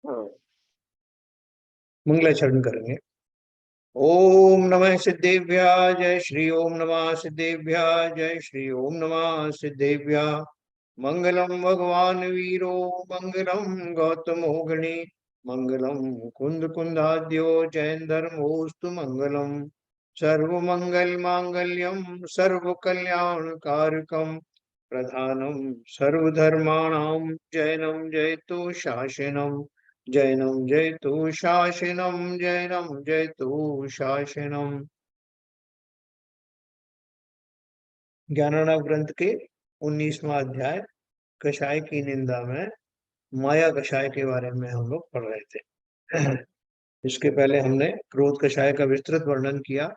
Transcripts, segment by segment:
हाँ, मंगलाचरण करेंगे। ओम नमः सिद्धेभ्य जय श्री ओम नमः सिद्धेभ्य जय श्री ओम नमः सिद्धेभ्य। मंगलम भगवान वीरो मंगलम गौतमो गणे मंगलम कुंद कुंदाद्यो जैन धर्मोस्तु मंगलम। सर्वमंगल मांगल्यम सर्व कल्याण कारकम प्रधानम सर्वधर्माणां जैनम जयतु शासनम। जैनम जयतु शासनम जैनम जयतु शासनम। ज्ञानों ग्रंथ के 19वां अध्याय कषाय की निंदा में माया कषाय के बारे में हम लोग पढ़ रहे थे। इसके पहले हमने क्रोध कषाय का विस्तृत वर्णन किया,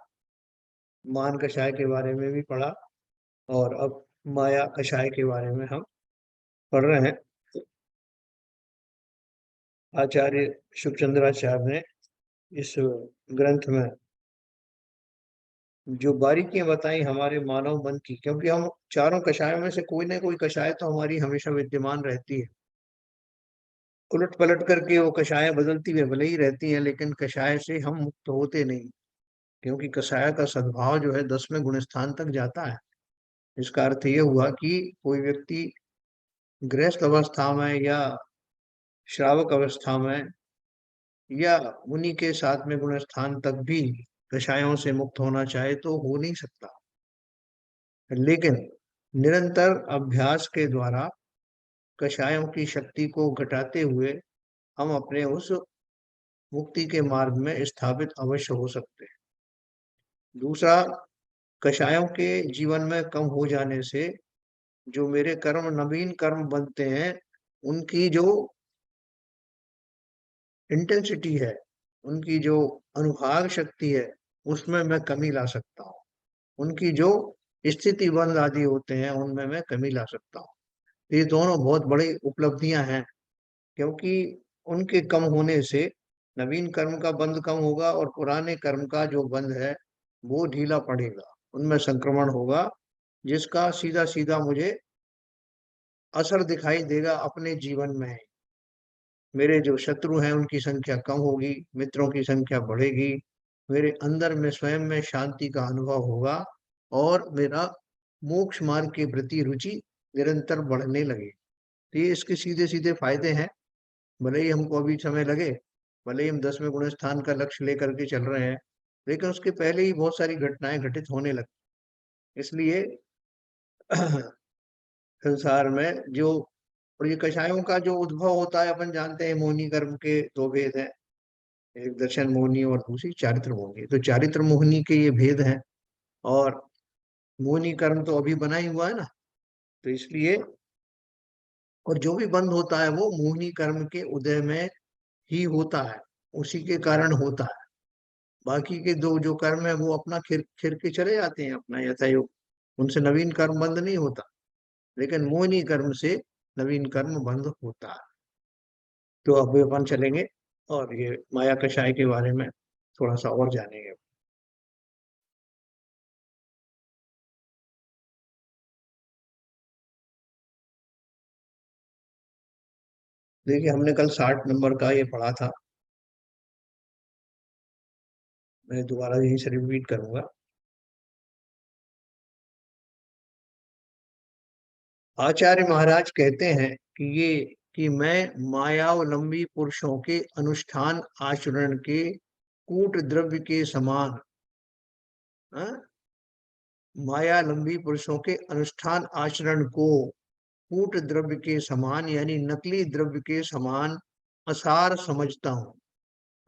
मान कषाय के बारे में भी पढ़ा, और अब माया कषाय के बारे में हम पढ़ रहे हैं। आचार्य शुभचंद्राचार्य ने इस ग्रंथ में जो बारीकियां बताई हमारे मानव मन की, क्योंकि हम चारों कषायों में से कोई ना कोई कषाय तो हमारी हमेशा विद्यमान रहती है। उलट पलट करके वो कषाय बदलती हुई भले ही रहती हैं, लेकिन कषाय से हम मुक्त होते नहीं, क्योंकि कषाय का सद्भाव जो है 10वें गुण स्थान तक जाता है। इसका अर्थ ये हुआ कि कोई व्यक्ति गृहस्थ अवस्था में या श्रावक अवस्था में या मुनि के 7वें गुण स्थान तक भी कषायों से मुक्त होना चाहे तो हो नहीं सकता। लेकिन निरंतर अभ्यास के द्वारा कषायों की शक्ति को घटाते हुए हम अपने उस मुक्ति के मार्ग में स्थापित अवश्य हो सकते हैं। दूसरा, कषायों के जीवन में कम हो जाने से जो मेरे कर्म नवीन कर्म बनते हैं, उनकी जो इंटेंसिटी है, उनकी जो अनुभाग शक्ति है, उसमें मैं कमी ला सकता हूँ। उनकी जो स्थिति बंध आदि होते हैं, उनमें मैं कमी ला सकता हूँ। ये दोनों बहुत बड़ी उपलब्धियां हैं, क्योंकि उनके कम होने से नवीन कर्म का बंध कम होगा और पुराने कर्म का जो बंध है वो ढीला पड़ेगा, उनमें संक्रमण होगा, जिसका सीधा सीधा मुझे असर दिखाई देगा अपने जीवन में। मेरे जो शत्रु हैं उनकी संख्या कम होगी, मित्रों की संख्या बढ़ेगी, मेरे अंदर में स्वयं में शांति का अनुभव होगा और मेरा मोक्ष मार्ग के प्रति रुचि निरंतर बढ़ने लगे। तो ये इसके सीधे सीधे फायदे हैं। भले ही हमको अभी समय लगे, भले ही हम 10वें गुण स्थान का लक्ष्य लेकर के चल रहे हैं, लेकिन उसके पहले ही बहुत सारी घटनाएं घटित होने लगती। इसलिए संसार में जो, और ये कषायों का जो उद्भव होता है, अपन जानते हैं मोहिनी कर्म के दो भेद हैं, एक दर्शन मोहिनी और दूसरी चारित्र मोहिनी। तो चारित्र मोहिनी के ये भेद हैं, और मोहिनी कर्म तो अभी बना ही हुआ है ना, तो इसलिए, और जो भी बंद होता है वो मोहिनी कर्म के उदय में ही होता है, उसी के कारण होता है। बाकी के दो जो कर्म है वो अपना खिर खिर के चले जाते हैं अपना यथायोग, उनसे नवीन कर्म बंद नहीं होता, लेकिन मोहिनी कर्म से नवीन कर्म बंद होता है। तो अब अपन चलेंगे और ये माया कषाय के बारे में थोड़ा सा और जानेंगे। देखिए, हमने कल 60 नंबर का ये पढ़ा था, मैं दोबारा यहीं से रिपीट करूंगा। आचार्य महाराज कहते हैं कि ये, कि मैं मायावलंबी पुरुषों के अनुष्ठान आचरण के कूट द्रव्य के समान, हाँ? मायालंबी पुरुषों के अनुष्ठान आचरण को कूट द्रव्य के समान, यानी नकली द्रव्य के समान असार समझता हूँ,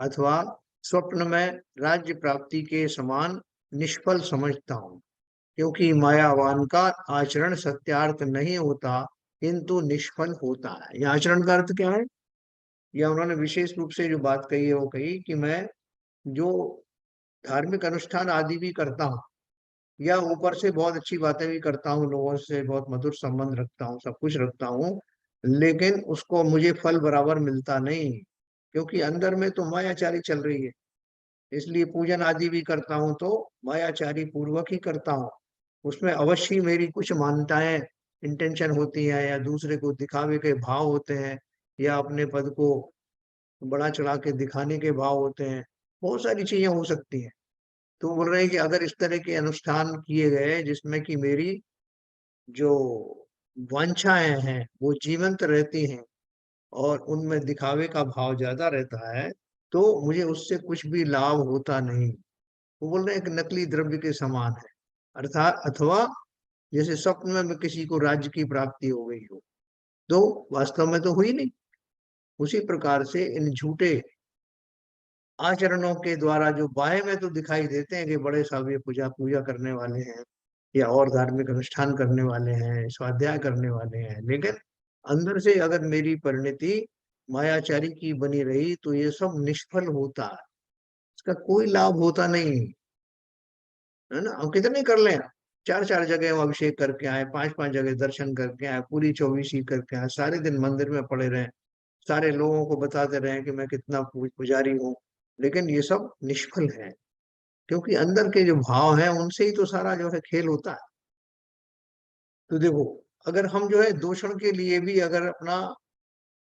अथवा स्वप्न में राज्य प्राप्ति के समान निष्फल समझता हूँ। क्योंकि मायावान का आचरण सत्यार्थ नहीं होता, किंतु निष्फल होता है। यह आचरण का अर्थ क्या है? यह उन्होंने विशेष रूप से जो बात कही है वो कही कि मैं जो धार्मिक अनुष्ठान आदि भी करता हूँ, या ऊपर से बहुत अच्छी बातें भी करता हूँ, लोगों से बहुत मधुर संबंध रखता हूँ, सब कुछ रखता हूँ, लेकिन उसको मुझे फल बराबर मिलता नहीं, क्योंकि अंदर में तो मायाचारी चल रही है। इसलिए पूजन आदि भी करता हूँ तो मायाचारी पूर्वक ही करता हूँ। उसमें अवश्य ही मेरी कुछ मान्यताएं, इंटेंशन होती है, या दूसरे को दिखावे के भाव होते हैं, या अपने पद को बड़ा चढ़ा के दिखाने के भाव होते हैं, बहुत सारी चीजें हो सकती हैं। तो बोल रहे हैं कि अगर इस तरह के अनुष्ठान किए गए जिसमें कि मेरी जो वांछाएं हैं वो जीवंत रहती हैं और उनमें दिखावे का भाव ज्यादा रहता है, तो मुझे उससे कुछ भी लाभ होता नहीं। वो बोल रहे हैं कि नकली द्रव्य के समान है, अर्थात अथवा जैसे स्वप्न में किसी को राज्य की प्राप्ति हो गई हो, तो वास्तव में तो हुई नहीं। उसी प्रकार से इन झूठे आचरणों के द्वारा जो बाह्य में तो दिखाई देते हैं कि बड़े सारे पूजा पूजा करने वाले हैं या और धार्मिक अनुष्ठान करने वाले हैं, स्वाध्याय करने वाले हैं, लेकिन अंदर से अगर मेरी परिणति मायाचारी की बनी रही तो ये सब निष्फल होता है, इसका कोई लाभ होता नहीं। है ना, हम कितने कर लें, चार चार जगह हम अभिषेक करके आए, पांच पांच जगह दर्शन करके आए, पूरी चौबीसी करके आए, सारे दिन मंदिर में पड़े रहे, सारे लोगों को बताते रहे कि मैं कितना पुजारी हूँ, लेकिन ये सब निष्फल है, क्योंकि अंदर के जो भाव हैं उनसे ही तो सारा जो है खेल होता है। तो देखो, अगर हम जो है दूषण के लिए भी अगर अपना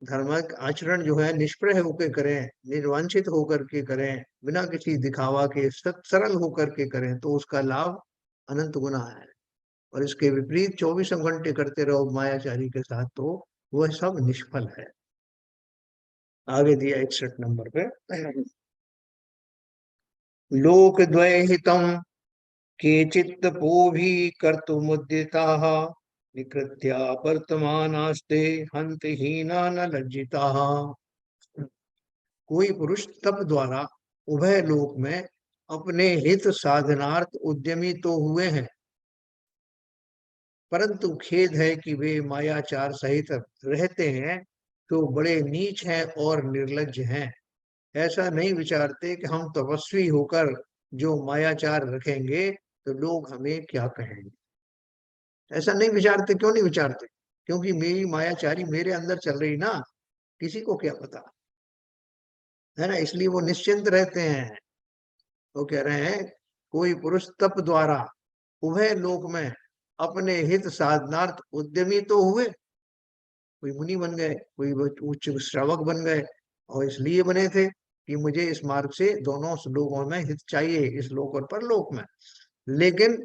धार्मिक आचरण जो है निष्प्रह होकर करें, निर्वांछित होकर के करें, बिना किसी दिखावा के सरल होकर के करें, तो उसका लाभ अनंत गुना है। और इसके विपरीत 24 घंटे करते रहो मायाचारी के साथ, तो वह सब निष्फल है। आगे दिया 61 नंबर पे, लोक द्वैहितम केचित् तपोभिः कर्तुमुद्यताः विकृत्या वर्तमानास्ते हन्ति हीना न लज्जिताः। कोई पुरुष तप द्वारा उभय लोक में अपने हित साधनार्थ उद्यमी तो हुए हैं, परंतु खेद है कि वे मायाचार सहित रहते हैं तो बड़े नीच हैं और निर्लज्ज हैं। ऐसा नहीं विचारते कि हम तपस्वी होकर जो मायाचार रखेंगे तो लोग हमें क्या कहेंगे। ऐसा नहीं विचारते, क्यों नहीं विचारते? क्योंकि मेरी मायाचारी मेरे अंदर चल रही ना, किसी को क्या पता, है ना, इसलिए वो निश्चिंत रहते हैं। वो कह रहे हैं कोई पुरुष तप द्वारा उभय लोक में अपने हित साधनार्थ उद्यमी तो हुए, कोई मुनि बन गए, कोई उच्च श्रावक बन गए, और इसलिए बने थे कि मुझे इस मार्ग से दोनों लोगों में हित चाहिए, इस लोक और परलोक में। लेकिन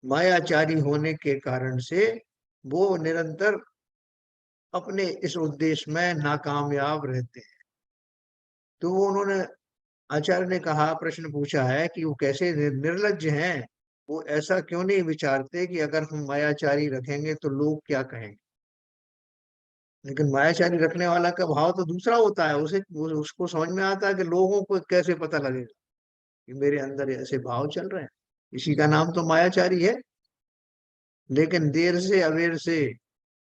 मायाचारी होने के कारण से वो निरंतर अपने इस उद्देश्य में नाकामयाब रहते हैं। तो वो उन्होंने, आचार्य ने कहा, प्रश्न पूछा है कि वो कैसे निर्लज्ज हैं, वो ऐसा क्यों नहीं विचारते कि अगर हम मायाचारी रखेंगे तो लोग क्या कहेंगे। लेकिन मायाचारी रखने वाला का भाव तो दूसरा होता है, उसको समझ में आता है कि लोगों को कैसे पता लगेगा कि मेरे अंदर ऐसे भाव चल रहे हैं, इसी का नाम तो मायाचारी है। लेकिन देर से अबेर से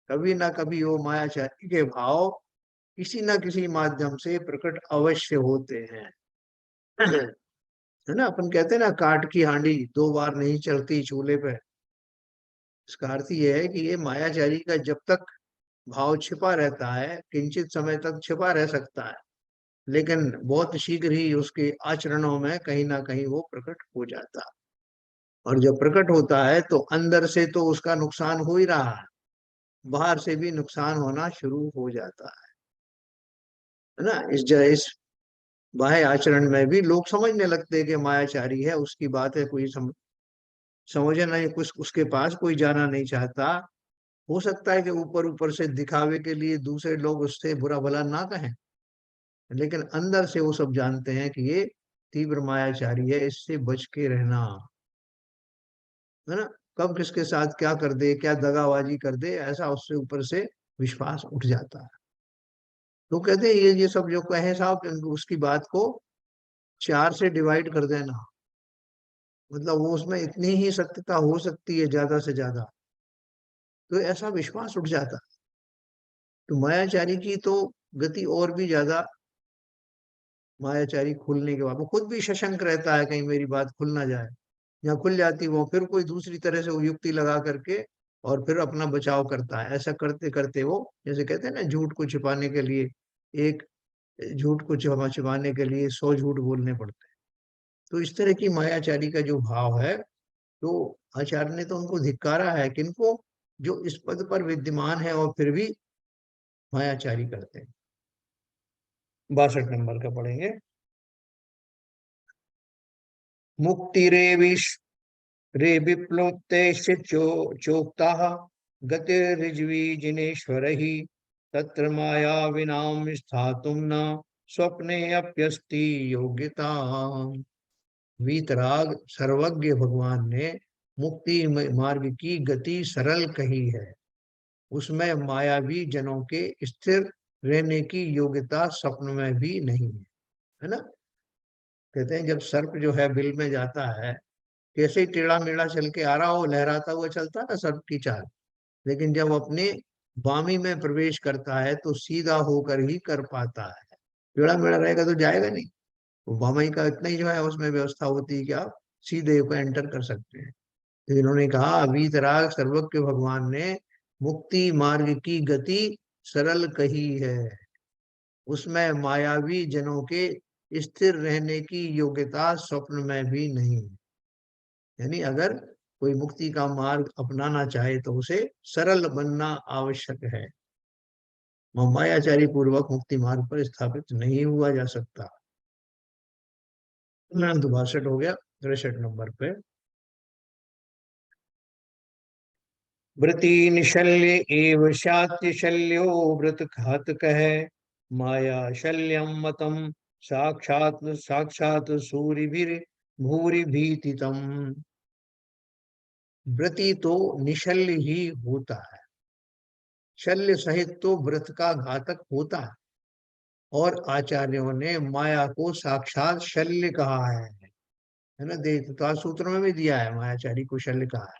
कभी ना कभी वो मायाचारी के भाव किसी न किसी माध्यम से प्रकट अवश्य होते हैं। है ना, अपन कहते हैं ना, काठ की हांडी दो बार नहीं चढ़ती चूल्हे पे। इसका अर्थ ये है कि ये मायाचारी का जब तक भाव छिपा रहता है, किंचित समय तक छिपा रह सकता है, लेकिन बहुत शीघ्र ही उसके आचरणों में कहीं ना कहीं वो प्रकट हो जाता है। और जब प्रकट होता है तो अंदर से तो उसका नुकसान हो ही रहा है, बाहर से भी नुकसान होना शुरू हो जाता है ना। इस बाह्य आचरण में भी लोग समझने लगते हैं कि मायाचारी है, उसकी बात है, कोई समझे नहीं, कुछ उसके पास कोई जाना नहीं चाहता। हो सकता है कि ऊपर ऊपर से दिखावे के लिए दूसरे लोग उससे बुरा भला ना कहें, लेकिन अंदर से वो सब जानते हैं कि ये तीव्र मायाचारी है, इससे बच के रहना। है ना, कब किसके साथ क्या कर दे, क्या दगाबाजी कर दे, ऐसा उससे ऊपर से विश्वास उठ जाता है। तो कहते हैं ये सब जो कहे साहब, उसकी बात को चार से डिवाइड कर देना, मतलब वो उसमें इतनी ही सत्यता हो सकती है ज्यादा से ज्यादा, तो ऐसा विश्वास उठ जाता है। तो मायाचारी की तो गति और भी ज्यादा, मायाचारी खुलने के बाद वो खुद भी सशंक रहता है कहीं मेरी बात खुल ना जाए, या खुल जाती वो फिर कोई दूसरी तरह से वो युक्ति लगा करके और फिर अपना बचाव करता है। ऐसा करते करते वो, जैसे कहते हैं ना, झूठ को छिपाने के लिए एक झूठ को छिपाने के लिए 100 झूठ बोलने पड़ते हैं। तो इस तरह की मायाचारी का जो भाव है, तो आचार्य ने तो उनको धिक्कारा है, किनको, जो इस पद पर विद्यमान है और फिर भी मायाचारी करते हैं। 62 नंबर का पढ़ेंगे। मुक्ति रे विप्लुप्तेश्च चोक्ता गतिर्ऋज्वी जिनेश्वर ही तत्र माया विनाम स्थातुम न स्वप्ने अप्यस्ति योग्यता। वीतराग सर्वज्ञ भगवान ने मुक्ति मार्ग की गति सरल कही है, उसमें मायावी जनों के स्थिर रहने की योग्यता स्वप्न में भी नहीं है ना। कहते हैं जब सर्प जो है बिल में जाता है, कैसे ही टेढ़ा मेढ़ा चल के आ रहा हो, लहराता हुआ चलता है ना सर्प की चाल, लेकिन जब अपने वामी में प्रवेश करता है तो सीधा होकर ही कर पाता है। टेढ़ा मेढ़ा रहेगा तो जाएगा नहीं। वो वामी का इतना ही जो है उसमें व्यवस्था होती है कि आप सीधे होकर एंटर कर सकते हैं। तो इन्होंने कहा वीतराग सर्वज्ञ भगवान ने मुक्ति मार्ग की गति सरल कही है, उसमें मायावी जनों के स्थिर रहने की योग्यता स्वप्न में भी नहीं है। यानी अगर कोई मुक्ति का मार्ग अपनाना चाहे तो उसे सरल बनना आवश्यक है। मायाचारी पूर्वक मुक्ति मार्ग पर स्थापित नहीं हुआ जा सकता। तो 62 हो गया। 63 नंबर पे वृति निशल्य एव शात्य शल्यो व्रत घातक है माया शल्यम मतम साक्षात साक्षात सूरिभिर भूरि भीतितम। व्रति तो निशल्य ही होता है, शल्य सहित तो व्रत का घातक होता है। और आचार्यों ने माया को साक्षात शल्य कहा है ना। देवता सूत्र में भी दिया है मायाचारी को शल्य कहा है,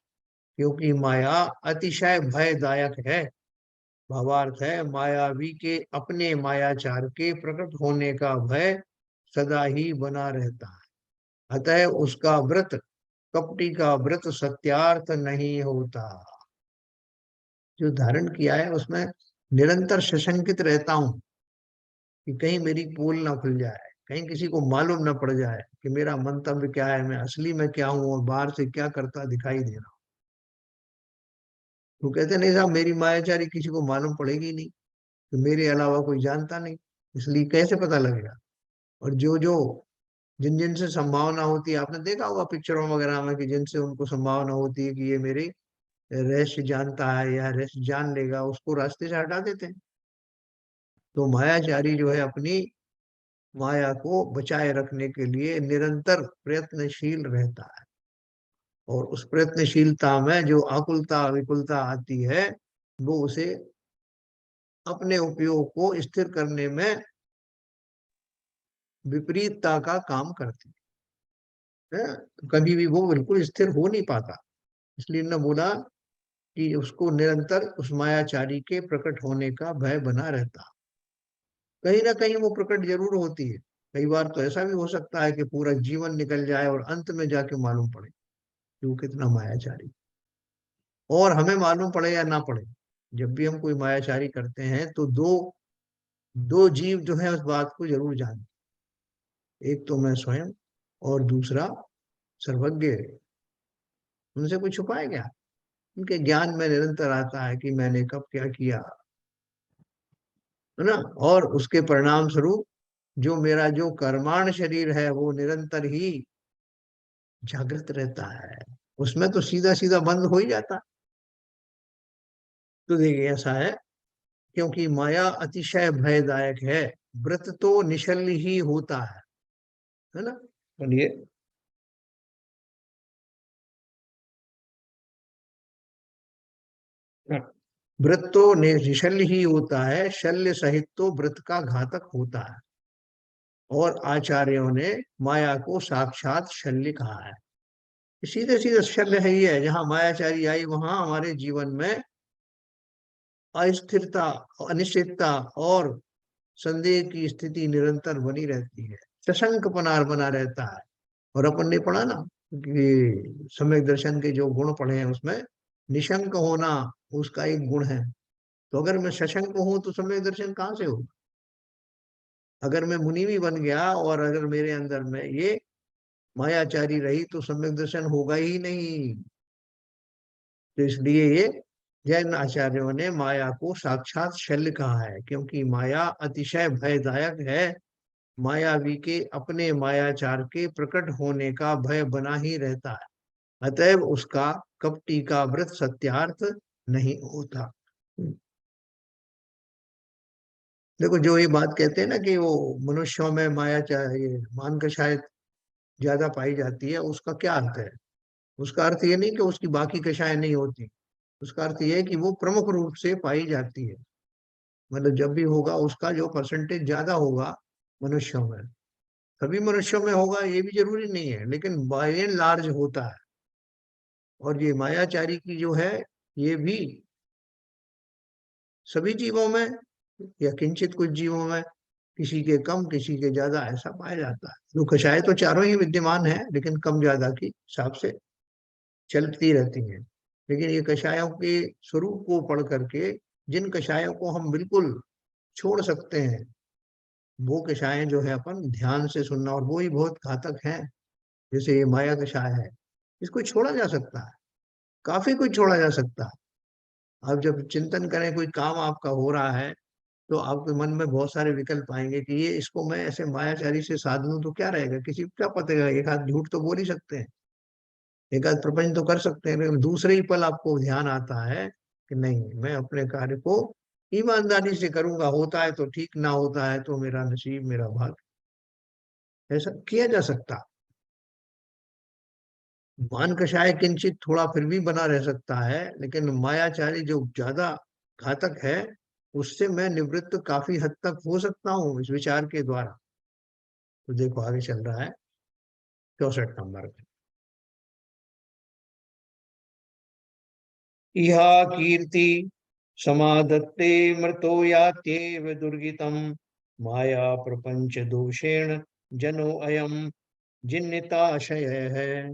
क्योंकि माया अतिशय भयदायक है। भावार्थ है मायावी के अपने मायाचार के प्रकट होने का भय सदा ही बना रहता है। अतः उसका व्रत, कपटी का व्रत सत्यार्थ नहीं होता। जो धारण किया है उसमें निरंतर सशंकित रहता हूं कि कहीं मेरी पोल ना खुल जाए, कहीं किसी को मालूम ना पड़ जाए कि मेरा मंतव्य क्या है, मैं असली में क्या हूं और बाहर से क्या करता दिखाई दे रहा हूं। तो कहते नहीं साहब मेरी मायाचारी किसी को मालूम पड़ेगी नहीं, तो मेरे अलावा कोई जानता नहीं, इसलिए कैसे पता लगेगा। और जो जो जिन जिन से संभावना होती है, आपने देखा होगा पिक्चरों वगैरह में कि जिनसे उनको संभावना होती है कि ये मेरे रहस्य जानता है या रहस्य जान लेगा, उसको रास्ते से हटा देते हैं। तो मायाचारी जो है अपनी माया को बचाए रखने के लिए निरंतर प्रयत्नशील रहता है। और उस प्रयत्नशीलता में जो आकुलता विकुलता आती है वो उसे अपने उपयोग को स्थिर करने में विपरीतता का काम करती है। तो कभी भी वो बिल्कुल स्थिर हो नहीं पाता। इसलिए ने बोला कि उसको निरंतर उस मायाचारी के प्रकट होने का भय बना रहता। कहीं ना कहीं वो प्रकट जरूर होती है। कई बार तो ऐसा भी हो सकता है कि पूरा जीवन निकल जाए और अंत में जाके मालूम पड़े कि वो कितना मायाचारी। और हमें मालूम पड़े या ना पड़े, जब भी हम कोई मायाचारी करते हैं तो दो दो जीव जो है उस बात को जरूर जानते। एक तो मैं स्वयं, और दूसरा सर्वज्ञ। उनसे कुछ छुपाए क्या? उनके ज्ञान में निरंतर आता है कि मैंने कब क्या किया, है ना। और उसके परिणाम स्वरूप जो मेरा जो कर्माण शरीर है वो निरंतर ही जागृत रहता है। उसमें तो सीधा सीधा बंद हो ही जाता। तो देखिए ऐसा है, क्योंकि माया अतिशय भयदायक है, व्रत तो निशल्य ही होता है ना। बोलिए। हाँ। व्रत तो निशल्य ही होता है, शल्य सहित तो व्रत का घातक होता है। और आचार्यों ने माया को साक्षात शल्य कहा है। सीधे सीधे शल्य है ही है, जहां मायाचारी आई वहां हमारे जीवन में अस्थिरता, अनिश्चितता और संदेह की स्थिति निरंतर बनी रहती है। सशंक पनार बना रहता है। और अपन ने पढ़ा ना कि सम्यक दर्शन के जो गुण पढ़े हैं उसमें निशंक होना उसका एक गुण है। तो अगर मैं सशंक हूं तो सम्यक दर्शन कहाँ से हो? अगर मैं मुनि भी बन गया और अगर मेरे अंदर में ये मायाचारी रही तो सम्यक दर्शन होगा ही नहीं। तो इसलिए ये जैन आचार्यों ने माया को साक्षात शल्य कहा है, क्योंकि माया अतिशय भयदायक है। मायावी के अपने मायाचार के प्रकट होने का भय बना ही रहता है, अतएव उसका कपटी का व्रत सत्यार्थ नहीं होता। देखो, जो ये बात कहते हैं ना कि वो मनुष्यों में माया चाहिए, मान का शायद ज्यादा पाई जाती है, उसका क्या अर्थ है? उसका अर्थ ये नहीं कि उसकी बाकी कषाएं नहीं होती। उसका अर्थ ये है कि वो प्रमुख रूप से पाई जाती है। मतलब जब भी होगा उसका जो परसेंटेज ज्यादा होगा मनुष्यों में, सभी मनुष्यों में होगा ये भी जरूरी नहीं है, लेकिन बाय एंड लार्ज होता है। और ये मायाचारी की जो है, ये भी सभी जीवों में या किंचित कुछ जीवों में, किसी के कम किसी के ज्यादा ऐसा पाया जाता है। जो कषाय तो चारों ही विद्यमान है, लेकिन कम ज्यादा की हिसाब से चलती रहती हैं। लेकिन ये कषायों के स्वरूप को पढ़ करके जिन कषायों को हम बिल्कुल छोड़ सकते हैं, वो कषायें जो है अपन ध्यान से सुनना, और वो ही बहुत घातक हैं। जैसे ये माया कषाय है, इसको छोड़ा जा सकता है, काफी कुछ छोड़ा जा सकता है। आप जब चिंतन करें, कोई काम आपका हो रहा है, तो आपके मन में बहुत सारे विकल्प आएंगे कि ये इसको मैं ऐसे मायाचारी से साध लूं तो क्या रहेगा, किसी को क्या पता, एक आध झूठ तो बोल ही सकते हैं, एक आध प्रपंच तो कर सकते हैं, लेकिन दूसरे ही पल आपको ध्यान आता है कि नहीं, मैं अपने कार्य को ईमानदारी से करूंगा, होता है तो ठीक, ना होता है तो मेरा नसीब, मेरा भाग। ऐसा किया जा सकता। मान कषाय किंचित थोड़ा फिर भी बना रह सकता है, लेकिन मायाचारी जो ज्यादा घातक है, उससे मैं निवृत्त काफी हद तक हो सकता हूँ इस विचार के द्वारा। तो देखो आगे चल रहा है 64 नंबर पे। इहा कीर्ति समादत्ते मृतो यात्येव दुर्गितम, माया प्रपंच दोषेण जनो अयम जिन्निताशय है।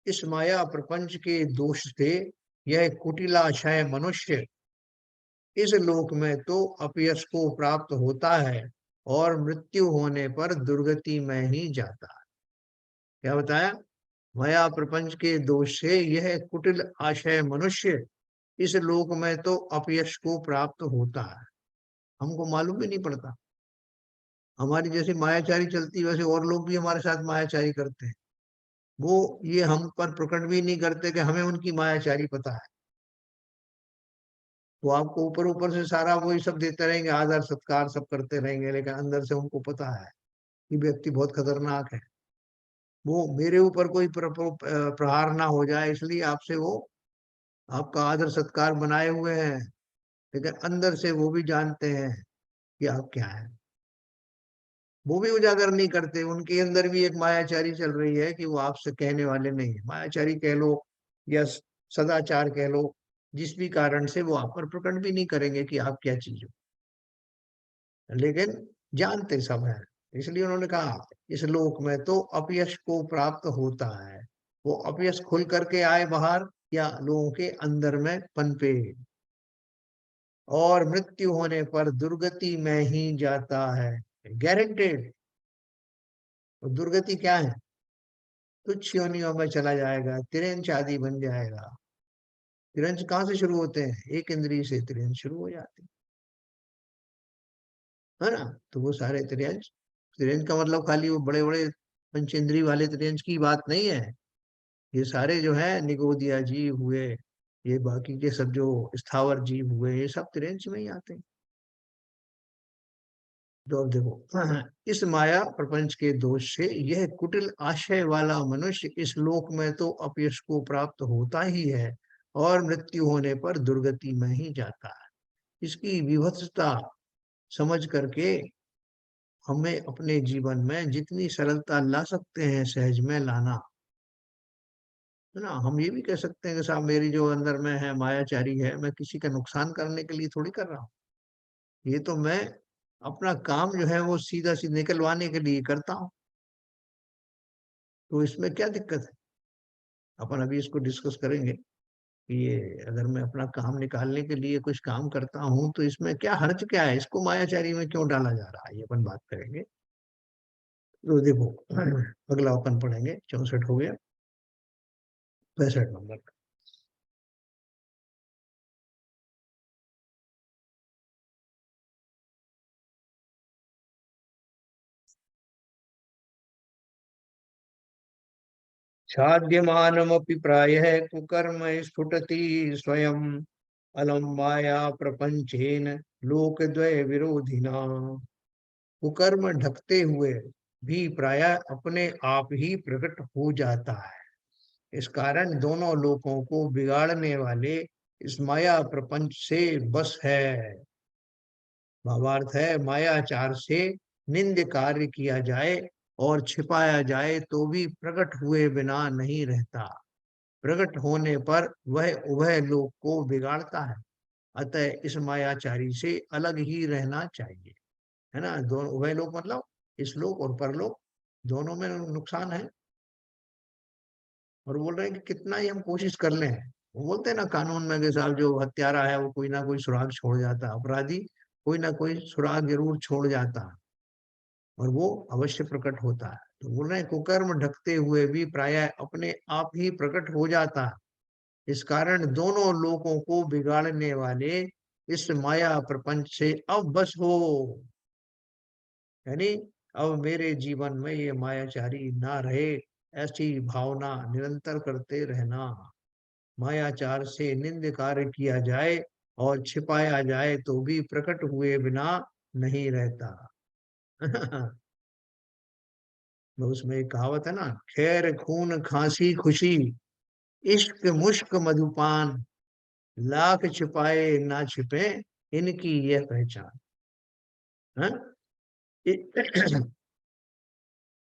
इस माया प्रपंच के दोष से यह कुटिलाशय मनुष्य इस लोक में तो अपयश को प्राप्त होता है, और मृत्यु होने पर दुर्गति में ही जाता है। क्या बताया? माया प्रपंच के दोष से यह कुटिल आशय मनुष्य इस लोक में तो अपयश को प्राप्त होता है, हमको मालूम भी नहीं पड़ता। हमारी जैसी मायाचारी चलती वैसे और लोग भी हमारे साथ मायाचारी करते हैं। वो ये हम पर प्रकट भी नहीं करते कि हमें उनकी मायाचारी पता है। वो आपको ऊपर ऊपर से सारा वही सब देते रहेंगे, आदर सत्कार सब करते रहेंगे, लेकिन अंदर से उनको पता है कि व्यक्ति बहुत खतरनाक है। वो मेरे ऊपर कोई प्रहार ना हो जाए, इसलिए आपसे वो आपका आदर सत्कार बनाए हुए हैं, लेकिन अंदर से वो भी जानते हैं कि आप क्या है। वो भी उजागर नहीं करते, उनके अंदर भी एक मायाचारी चल रही है कि वो आपसे कहने वाले नहीं है। मायाचारी कह लो या सदाचार कह लो, जिस भी कारण से वो आप पर प्रकट भी नहीं करेंगे कि आप क्या चीज हो, लेकिन जानते सब है। इसलिए उन्होंने कहा इस लोक में तो अपयश को प्राप्त होता है। वो अपयश खुल करके आए बाहर या लोगों के अंदर में पनपे, और मृत्यु होने पर दुर्गति में ही जाता है, गारंटेड। और दुर्गति क्या है? तुच्छ योनियों में चला जाएगा, तिरंच आदि बन जाएगा। तिरंच कहाँ से शुरू होते हैं? एक इंद्रिय से तिरंच शुरू हो जाते हैं, है ना? तो वो सारे तिरंच, तिरंच का मतलब खाली वो बड़े बड़े पंच इंद्रिय वाले तिरंच की बात नहीं है। ये सारे जो है निगोदिया जीव हुए, ये बाकी के सब जो स्थावर जीव हुए, ये सब तिरंच में ही आते हैं। तो अब देखो, इस माया प्रपंच के दोष से यह कुटिल आशय वाला मनुष्य इस लोक में तो अपयश को प्राप्त होता ही है, और मृत्यु होने पर दुर्गति में ही जाता है। इसकी विभत्सता समझ करके हमें अपने जीवन में जितनी सरलता ला सकते हैं, सहज में लाना, है ना? हम ये भी कह सकते हैं कि साहब मेरी जो अंदर में है मायाचारी है, मैं किसी का नुकसान करने के लिए थोड़ी कर रहा हूँ। ये तो मैं अपना काम जो है वो सीधा सीधा निकलवाने के लिए करता हूँ। तो इसमें क्या दिक्कत है? अपन अभी इसको डिस्कस करेंगे कि ये अगर मैं अपना काम निकालने के लिए कुछ काम करता हूँ तो इसमें क्या हर्ज क्या है, इसको मायाचारी में क्यों डाला जा रहा है, ये अपन बात करेंगे। तो देखो, अगला अपन पढ़ेंगे, 64 हो गया, 65 नंबर। साध्यमानमपि प्रायः कुकर्म स्फुटति स्वयं अलम माया प्रपंचेन लोकद्वय विरोधिना। कुकर्म ढकते हुए भी प्रायः अपने आप ही प्रकट हो जाता है। इस कारण दोनों लोकों को बिगाड़ने वाले इस माया प्रपंच से बस है। भावार्थ है, मायाचार से निंद कार्य किया जाए और छिपाया जाए तो भी प्रकट हुए बिना नहीं रहता। प्रकट होने पर वह उभय लोक को बिगाड़ता है। अतः इस मायाचारी से अलग ही रहना चाहिए। है ना, दोनों उभय लोक मतलब इस लोक और परलोक दोनों में नुकसान है। और बोल रहे हैं कि कितना ही हम कोशिश कर लें, वो बोलते हैं ना कानून में कि साहब जो हत्यारा है वो कोई ना कोई सुराग छोड़ जाता है, अपराधी कोई ना कोई सुराग जरूर छोड़ जाता है और वो अवश्य प्रकट होता है। तो बोल रहे हैं कुकर्म ढकते हुए भी प्रायः अपने आप ही प्रकट हो जाता है। इस कारण दोनों लोगों को बिगाड़ने वाले इस माया प्रपंच से अब बस हो। यानी अब मेरे जीवन में ये मायाचारी ना रहे, ऐसी भावना निरंतर करते रहना। मायाचार से निंद कार्य किया जाए और छिपाया जाए तो भी प्रकट हुए बिना नहीं रहता। तो उसमें एक कहावत है ना, खैर खून खांसी खुशी इश्क मुश्क मधुपान लाख छिपाए ना छिपे इनकी यह पहचान है।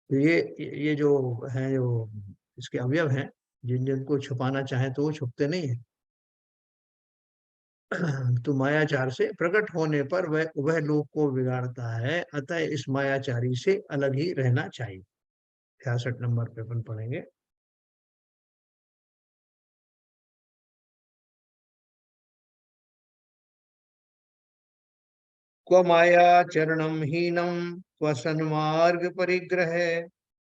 तो ये जो है, जो इसके अवयव हैं, जिन जिनको छुपाना चाहे तो वो छुपते नहीं है। तो मायाचार से प्रकट होने पर वह उभय लोक को बिगाड़ता है। अतः इस मायाचारी से अलग ही रहना चाहिए। 66 नंबर पे अपन पढ़ेंगे। क्व माया चरणम हीनम क्व सन्मार्ग परिग्रह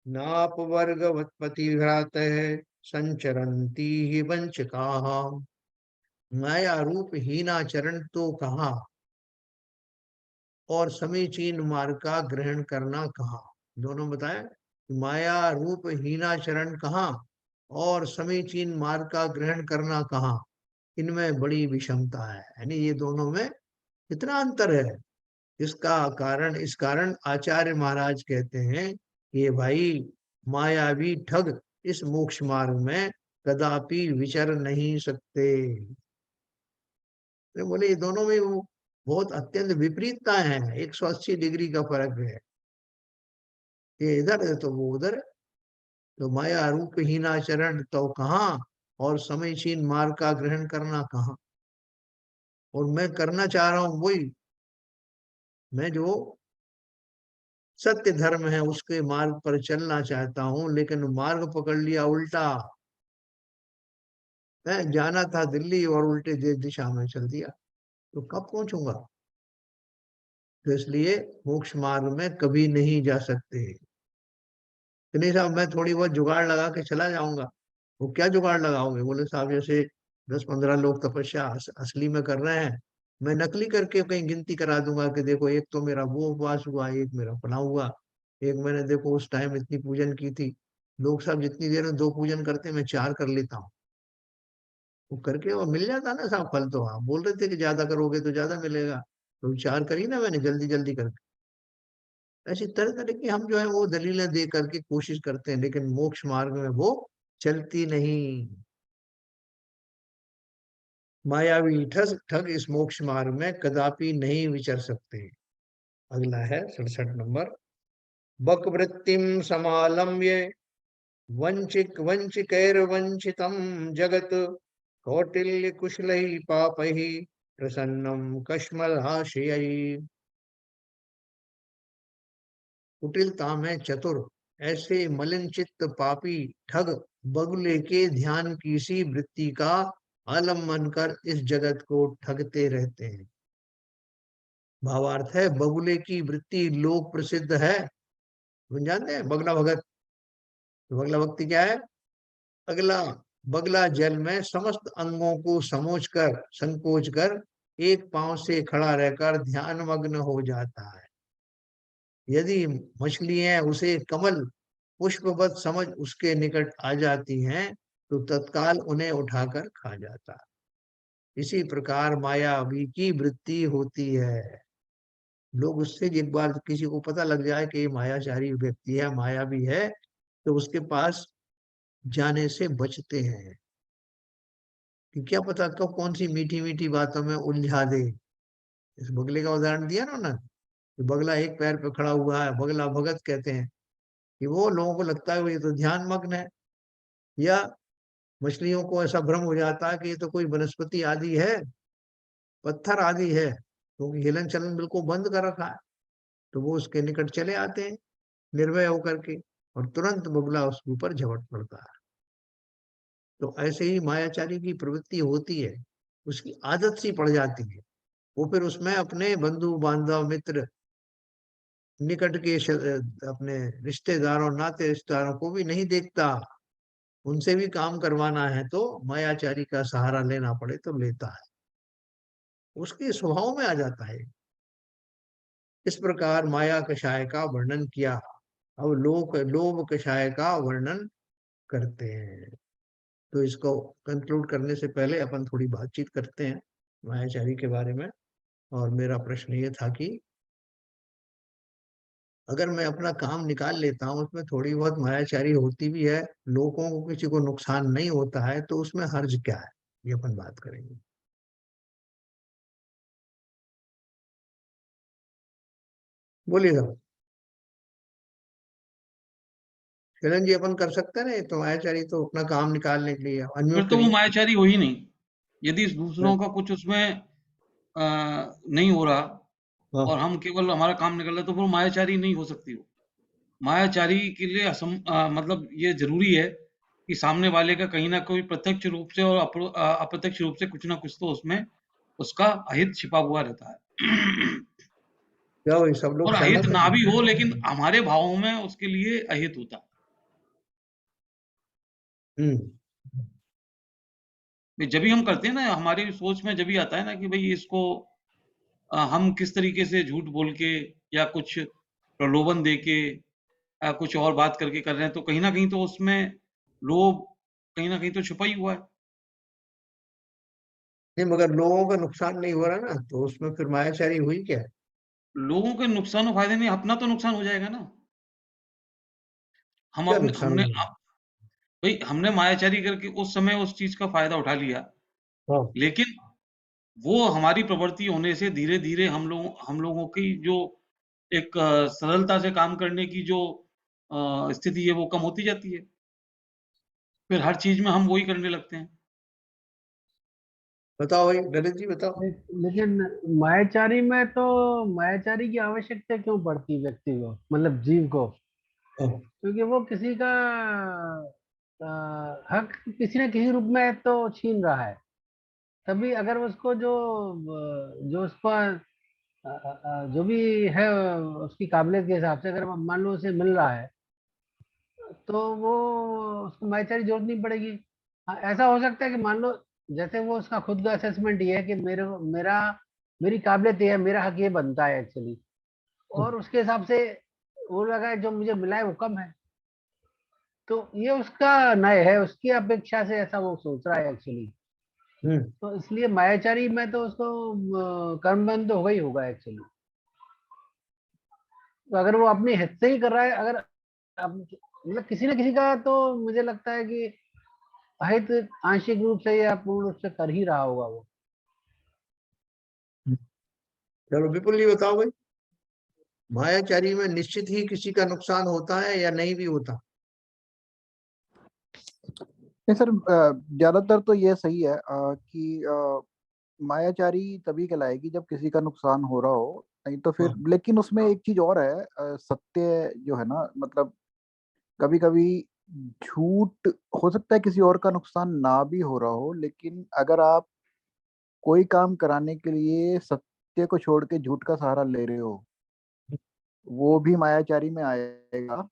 नाप वर्गवत्पतिघ्रात संचरंती ही वंचका। माया रूप हीनाचरण तो कहा और समीचीन मार्ग का ग्रहण करना कहा। दोनों बताए। माया रूप हीनाचरण कहा और समीचीन मार्ग का ग्रहण करना कहा। इनमें बड़ी विषमता है, यानी ये दोनों में कितना अंतर है। इसका कारण, इस कारण आचार्य महाराज कहते हैं कि भाई मायावी ठग इस मोक्ष मार्ग में कदापि विचर नहीं सकते। तो बोले ये दोनों में वो बहुत अत्यंत विपरीतता है, 180 डिग्री का फर्क है। ये इधर है तो वो उधर है। तो माया रूप हीनाचरण तो कहाँ और समीचीन मार्ग का ग्रहण करना कहाँ। और मैं करना चाह रहा हूं वही, मैं जो सत्य धर्म है उसके मार्ग पर चलना चाहता हूँ, लेकिन मार्ग पकड़ लिया उल्टा है। जाना था दिल्ली और उल्टे दिशा में चल दिया, तो कब पहुंचूंगा। तो इसलिए मोक्ष मार्ग में कभी नहीं जा सकते। तो नहीं साहब, मैं थोड़ी बहुत जुगाड़ लगा के चला जाऊंगा। वो क्या जुगाड़ लगाओगे, बोले साहब जैसे 10-15 लोग तपस्या असली में कर रहे हैं, मैं नकली करके कहीं गिनती करा दूंगा कि देखो एक तो मेरा वो उपवास हुआ, एक मेरा फला हुआ, एक मैंने देखो उस टाइम इतनी पूजन की थी। लोग सब जितनी देर में 2 पूजन करते हैं मैं 4 कर लेता हूँ। वो करके वो मिल जाता ना साहब फल। तो आप बोल रहे थे कि ज्यादा करोगे तो ज्यादा मिलेगा, तो 4 करी ना मैंने जल्दी जल्दी करके। ऐसी तरह तरह की हम जो है वो दलीलें दे करके कोशिश करते हैं, लेकिन मोक्ष मार्ग में वो चलती नहीं। मायावी ठग ठग इस मोक्ष मार्ग में कदापि नहीं विचर सकते। अगला है 67 नंबर। बक वृत्तिम समालम्ब्य वंचिक वंचिकैर्वंचितम जगत कौटिल्य कुशलै पापैः प्रसन्नम कश्मलाशयै। कुटिलता में चतुर ऐसे मलिन चित्त पापी ठग बगुले के ध्यान की सी वृत्ति का आलम्बन कर इस जगत को ठगते रहते हैं। भावार्थ है, बगुले की वृत्ति लोक प्रसिद्ध है। तुम जानते हैं बगला भगत। तो बगला भक्ति क्या है। अगला बगला जल में समस्त अंगों को समोच कर संकोच कर एक पांव से खड़ा रहकर ध्यान मग्न हो जाता है। यदि मछली है उसे कमल पुष्पवत समझ उसके निकट आ जाती हैं तो तत्काल उन्हें उठाकर खा जाता है। इसी प्रकार मायावी की वृत्ति होती है। लोग उससे एक बार किसी को पता लग जाए कि ये मायाचारी व्यक्ति है, मायावी है, तो उसके पास जाने से बचते हैं कि क्या पता कब कौन सी मीठी मीठी बातों में उलझा दे। इस बगले का उदाहरण दिया ना उन्होंने, कि बगला एक पैर पे खड़ा हुआ है, बगला भगत कहते हैं कि वो लोगों को लगता है वो ये तो ध्यान मग्न है, या मछलियों को ऐसा भ्रम हो जाता है कि ये तो कोई वनस्पति आदि है, पत्थर आदि है, तो हिलन चलन बिल्कुल बंद कर रखा है। तो वो उसके निकट चले आते हैं निर्भय होकर के, और तुरंत बगुला उसके ऊपर झपट पड़ता है। तो ऐसे ही मायाचारी की प्रवृत्ति होती है, उसकी आदत सी पड़ जाती है। वो फिर उसमें अपने बंधु बांधव मित्र निकट के अपने रिश्तेदारों नाते रिश्तेदारों को भी नहीं देखता। उनसे भी काम करवाना है तो मायाचारी का सहारा लेना पड़े तो लेता है, उसके स्वभाव में आ जाता है। इस प्रकार माया कषाय का वर्णन किया। अब लोक लोभ कषाय का वर्णन करते हैं। तो इसको कंक्लूड करने से पहले अपन थोड़ी बातचीत करते हैं मायाचारी के बारे में। और मेरा प्रश्न ये था कि अगर मैं अपना काम निकाल लेता हूँ, उसमें थोड़ी बहुत मायाचारी होती भी है, लोगों को किसी को नुकसान नहीं होता है, तो उसमें हर्ज क्या है, ये अपन बात करेंगे। बोलिए साहब। किरण जी, अपन कर सकते हैं ना, ये तो मायाचारी तो अपना काम निकालने के लिए, फिर अनम्यूट तो वो करिए। मायाचारी हो ही नहीं। यदि दूसरों का कुछ उसमें नहीं हो रहा हाँ। और हम केवल हमारा काम निकल रहा है, तो फिर मायाचारी नहीं हो सकती वो। मायाचारी के लिए मतलब ये ज़रूरी है कि सामने वाले का कहीं न कोई प्रत्यक्ष रूप से और अप्रत्यक्ष रूप से कुछ न कुछ तो उसमें उसका अहित छिपा हुआ रहता है। क्या वही सब लोग और अहित सहमत ना हैं? भी हो, लेकिन हमारे भावों में उसके लिए अहित होता है। हम्म। जब भी हम करते हैं ना, हमारी सोच में जब भी आता है ना कि भई इसको हम किस तरीके से झूठ बोल के या कुछ प्रलोभन दे के कुछ और बात करके कर रहे हैं, तो कहीं न कहीं तो उसमें लोभ कहीं न कहीं तो छुपा ही हुआ है। नहीं, मगर लोगों का नुकसान नहीं हो रहा ना, तो उसमें फिर मायाचारी हुई क्या? लोगों के नुकसान और फ़ायदे नहीं, अपना तो नुकसान हो जाएगा ना। हम क्या अपने नुकसान हमने हुआ? भई हमने मायाचारी करके उस समय उस चीज़ का फ़ायदा उठा लिया, हाँ। लेकिन वो हमारी प्रवृत्ति होने से धीरे-धीरे हम लोगों की जो एक सरलता से काम करने की जो स्थिति है, वो कम होती जाती है। फिर हर चीज़ में हम वही करने लगते हैं। बताओ भाई, ललित जी बताओ। लेकिन मायाचारी की आवश्यकता क्यों पड़ती व्यक्ति को, मतलब जीव को? हाँ। क्योंकि वो किसी का हक किसी न किसी रूप में तो छीन रहा है। तभी अगर उसको जो उसका जो भी है उसकी काबिलियत के हिसाब से, अगर मान लो उसे मिल रहा है, तो वो उसको मायाचारी जरूरत नहीं पड़ेगी। हाँ, ऐसा हो सकता है कि मान लो जैसे वो उसका खुद का असेसमेंट ये है कि मेरी काबिलियत ये है, मेरा हक ये बनता है एक्चुअली, और उसके हिसाब से वो लगा है जो मुझे मिला है वो कम है, तो ये उसका नय है, उसकी अपेक्षा से ऐसा वो सोच रहा है एक्चुअली। हम्म। तो इसलिए मायाचारी में तो उसको कर्मबंध तो होगा ही होगा एक्चुअली। तो अगर वो अपने हित से ही कर रहा है, अगर मतलब किसी न किसी का तो मुझे लगता है कि अहित आंशिक रूप से या पूर्ण रूप से कर ही रहा होगा वो। चलो विपुल जी बताओ भाई, मायाचारी में निश्चित ही किसी का नुकसान होता है या नहीं भी होता? नहीं सर, ज्यादातर तो ये सही है कि मायाचारी तभी कहलाएगी जब किसी का नुकसान हो रहा हो, नहीं तो फिर। हाँ। लेकिन उसमें एक चीज और है, सत्य जो है ना, मतलब कभी कभी झूठ हो सकता है किसी और का नुकसान ना भी हो रहा हो, लेकिन अगर आप कोई काम कराने के लिए सत्य को छोड़ के झूठ का सहारा ले रहे हो, वो भी मायाचारी में आएगा।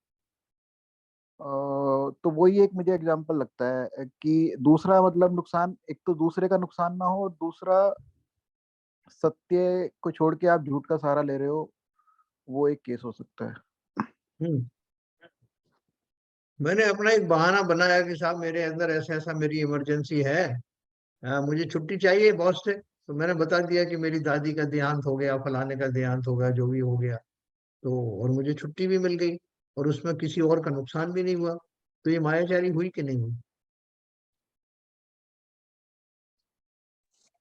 तो वही एक मुझे एग्जांपल लगता है कि दूसरा मतलब नुकसान, एक तो दूसरे का नुकसान ना हो, दूसरा सत्य को छोड़ के आप झूठ का सहारा ले रहे हो, वो एक केस हो सकता है। हम्म। मैंने अपना एक बहाना बनाया कि साहब मेरे अंदर ऐसा ऐसा मेरी इमरजेंसी है, मुझे छुट्टी चाहिए बॉस से। तो मैंने बता दिया कि मेरी दादी का देहांत हो गया, फलाने का देहांत हो गया, जो भी हो गया। तो और मुझे छुट्टी भी मिल गई, और उसमें किसी और का नुकसान भी नहीं हुआ। तो ये मायाचारी हुई कि नहीं हुई?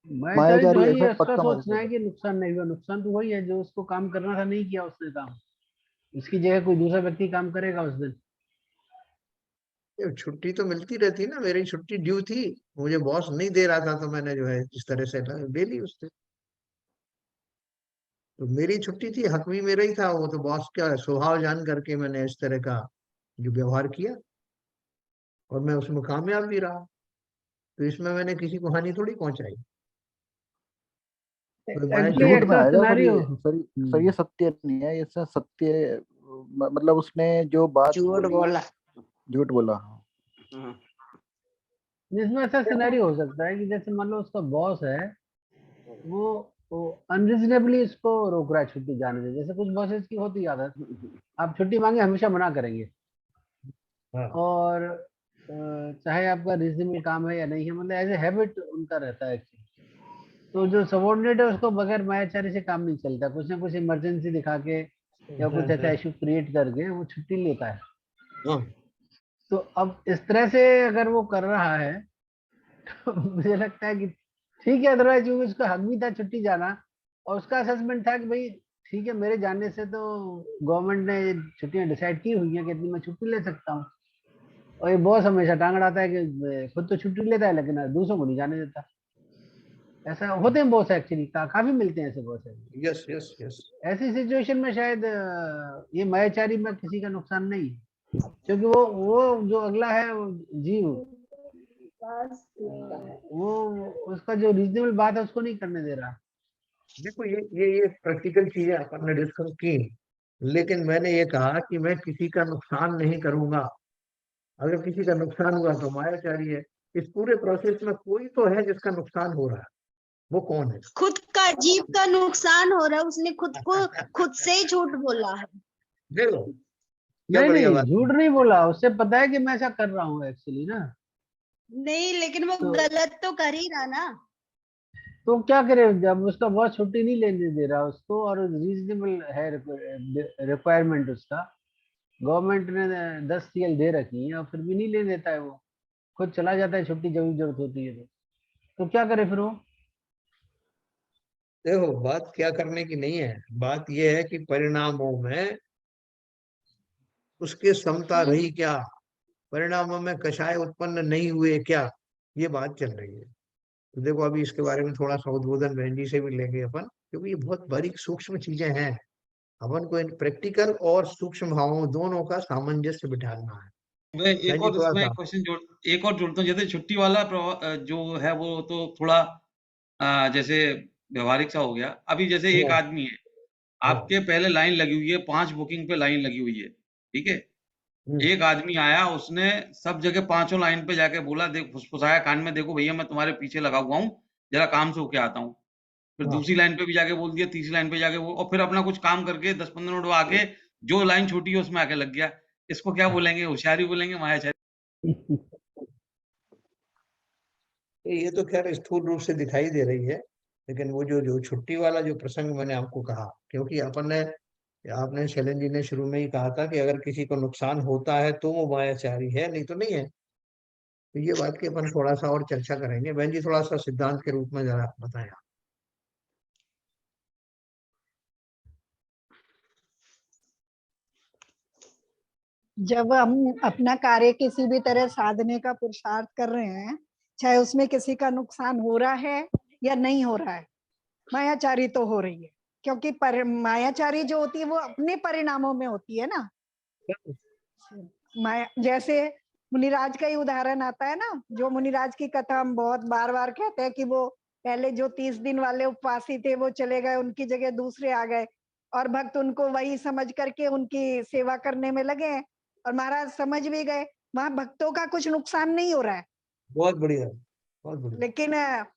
मायाचारी तो मायाजारी है ही ऐसा है, उसका पक्का सोचना है मायाजारी। कि नुकसान नहीं हुआ। नुकसान तो वही है जो उसको काम करना था नहीं किया उसने काम, इसकी जगह कोई दूसरा व्यक्ति काम करेगा उस दिन। ये छुट्टी तो मिलती रहती ना, मेरी छुट्टी ड्यू थी, मुझे बॉस नहीं दे रहा था, तो मैंने जो है जिस तरह से ले ली उससे। तो मेरी छुट्टी थी, हक भी मेरा ही था, वो तो बॉस का स्वभाव जान करके मैंने इस तरह का जो व्यवहार किया, और मैं उसमें कामयाब भी रहा। तो इसमें मैंने किसी को हानि थोड़ी पहुंचाई। तो एक्चुअली झूठ मायाचारी। में ऐसा आएगा सर, सिनेरियो। ये सर ये सत्य नहीं है, ये सर सत्य मतलब उसने जो बात झूठ बोली, बोला। झूठ बोला। जिसमें ऐसा सिनेरियो हो सकता है कि जैसे मान लो उसका बॉस है, वो अनरीजनेबली इसको रोक रहा है छुट्टी जाने से। जैसे कुछ बॉसेस की होती है आदत, आप छुट्टी मांगे हमेशा मना करेंगे, हाँ और चाहे आपका रीजनेबल काम है या नहीं है, मतलब एज ए हैबिट उनका रहता है actually। तो जो सबॉर्डिनेट है उसको बगैर मायाचारी से काम नहीं चलता, कुछ ना कुछ इमरजेंसी दिखा के या कुछ ऐसा इशू क्रिएट करके वो छुट्टी लेता है। हाँ। तो अब इस तरह से अगर वो कर रहा है तो मुझे लगता है कि ठीक है, अदरवाइज क्योंकि उसका हक भी था छुट्टी जाना, और उसका असेसमेंट था कि भाई ठीक है, मेरे जाने से तो गवर्नमेंट ने छुट्टियां डिसाइड की हुई है कि इतनी मैं छुट्टी ले सकता हूँ। और ये बॉस हमेशा टांग अड़ाता है कि खुद तो छुट्टी लेता है लेकिन दूसरों को नहीं जाने देता। ऐसा होते हैं बॉस एक्चुअली, काफी मिलते हैं ऐसे बॉस। Yes yes yes. ऐसी सिचुएशन में शायद ये मायाचारी में किसी का नुकसान नहीं है, क्योंकि वो जो अगला है वो जीव, वो उसका जो रीजनेबल बात है उसको नहीं करने दे रहा। देखो ये प्रैक्टिकल चीजें अपन ने डिस्कस की, लेकिन मैंने ये कहा कि मैं किसी का नुकसान नहीं करूंगा। अगर किसी का नुकसान हुआ तो मायाचारी है। इस पूरे प्रोसेस में कोई तो है जिसका नुकसान हो रहा है, वो कौन है? खुद का जीव का नुकसान हो रहा है, उसने खुद से ही झूठ बोला है। देखो क्या नहीं बढ़िया नहीं, बात झूठ नहीं बोला, उससे पता है कि मैं ऐसा कर रहा हूँ एक्चुअली ना। नहीं, लेकिन वो तो गलत तो कर ही रहा ना। तो क्या करे, जब उसका बॉस छुट्टी नहीं लेने दे रहा उसको, और रीजनेबल है रिक्वायरमेंट उसका, गवर्नमेंट ने 10 CL दे रखी है, और फिर भी नहीं ले लेता है, वो खुद चला जाता है छुट्टी जब भी जरूरत होती है। तो क्या करे फिर वो। देखो बात क्या करने की नहीं है, बात यह है कि परिणामों में उसके समता रही क्या, परिणामों में कषाय उत्पन्न नहीं हुए क्या, ये बात चल रही है। तो देखो अभी इसके बारे में थोड़ा सा उद्बोधन बहन जी से भी लेंगे अपन, क्योंकि ये बहुत बारीक सूक्ष्म चीजें हैं। अपन को इन प्रैक्टिकल और सूक्ष्म भावों दोनों का सामंजस्य बिठाना है। मैं बहन एक जी और थोड़ा इसमें सा। एक क्वेश्चन एक और जोड़ता हूँ। जैसे छुट्टी वाला जो है वो तो थोड़ा जैसे व्यवहारिक सा हो गया। अभी जैसे एक हाँ आदमी है, हाँ। आपके पहले लाइन लगी हुई है, 5 बुकिंग पे लाइन लगी हुई है, ठीक है? हम्म, एक आदमी आया, उसने सब जगह पाँचों लाइन पे जाके बोला, देख फुसफुसाया कान में, देखो भैया मैं तुम्हारे पीछे लगा हुआ हूँ, ज़रा काम से होके आता हूँ। फिर हाँ। दूसरी लाइन पे भी जाके बोल दिया, तीसरी लाइन पे जाके और फिर अपना कुछ काम करके 10-15 मिनट आके जो लाइन छूटी है उसमें आके लग गया। इसको क्या बोलेंगे? होशियारी बोलेंगे, मायाचारी? ये तो खैर स्थूल रूप से दिखाई दे रही है, लेकिन वो जो जो छुट्टी वाला जो प्रसंग मैंने आपको कहा, क्योंकि अपन ने, आपने शैलेंद्र जी ने शुरू में ही कहा था कि अगर किसी को नुकसान होता है तो वो मायाचारी है, नहीं तो नहीं है। तो ये बात की अपन थोड़ा सा और चर्चा करेंगे। बहन जी थोड़ा सा सिद्धांत के रूप में जरा बताएं आप। जब हम अपना कार्य किसी भी तरह साधने का पुरुषार्थ कर रहे हैं, चाहे उसमें किसी का नुकसान हो रहा है या नहीं हो रहा है, मायाचारी तो हो रही है। क्योंकि मायाचारी जो होती है वो अपने परिणामों में होती है ना। माया, जैसे मुनिराज का ही उदाहरण आता है ना, जो मुनिराज की कथा हम बहुत बार बार कहते हैं कि वो पहले जो 30 दिन वाले उपवासी थे वो चले गए, उनकी जगह दूसरे आ गए, और भक्त उनको वही समझ करके उनकी सेवा करने में लगे हैं, और महाराज समझ भी गए, वहां भक्तों का कुछ नुकसान नहीं हो रहा है। बहुत बढ़िया, बहुत बढ़िया। लेकिन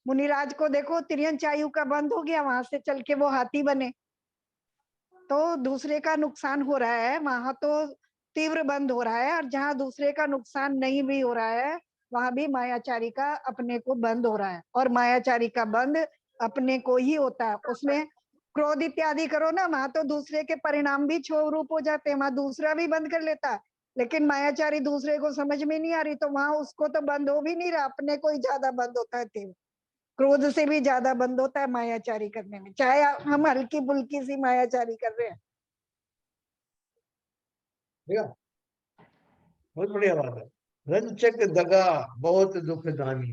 मुनिराज को देखो, तिर्यंच आयु का बंद हो गया, वहां से चल के वो हाथी बने, तो दूसरे का नुकसान हो रहा है वहां। तो तीव्र बंद हो रहा है, और जहां दूसरे का नुकसान नहीं भी हो रहा है वहां भी मायाचारी का अपने को बंद हो रहा है। और मायाचारी का बंद अपने को ही होता है। उसमें क्रोध इत्यादि करो ना, वहां तो दूसरे के परिणाम भी क्षोभ रूप हो जाते हैं, वहां दूसरा भी बंद कर लेता है। लेकिन मायाचारी दूसरे को समझ में नहीं आ रही, तो वहां उसको तो बंद हो भी नहीं रहा, अपने को ही ज्यादा बंद होता है। तीव्र क्रोध से भी ज्यादा बंद होता है मायाचारी करने में, चाहे हम हल्की फुल्की सी मायाचारी कर रहे हैं। बहुत बढ़िया बात है। रंचक दगा बहुत दुखदानी,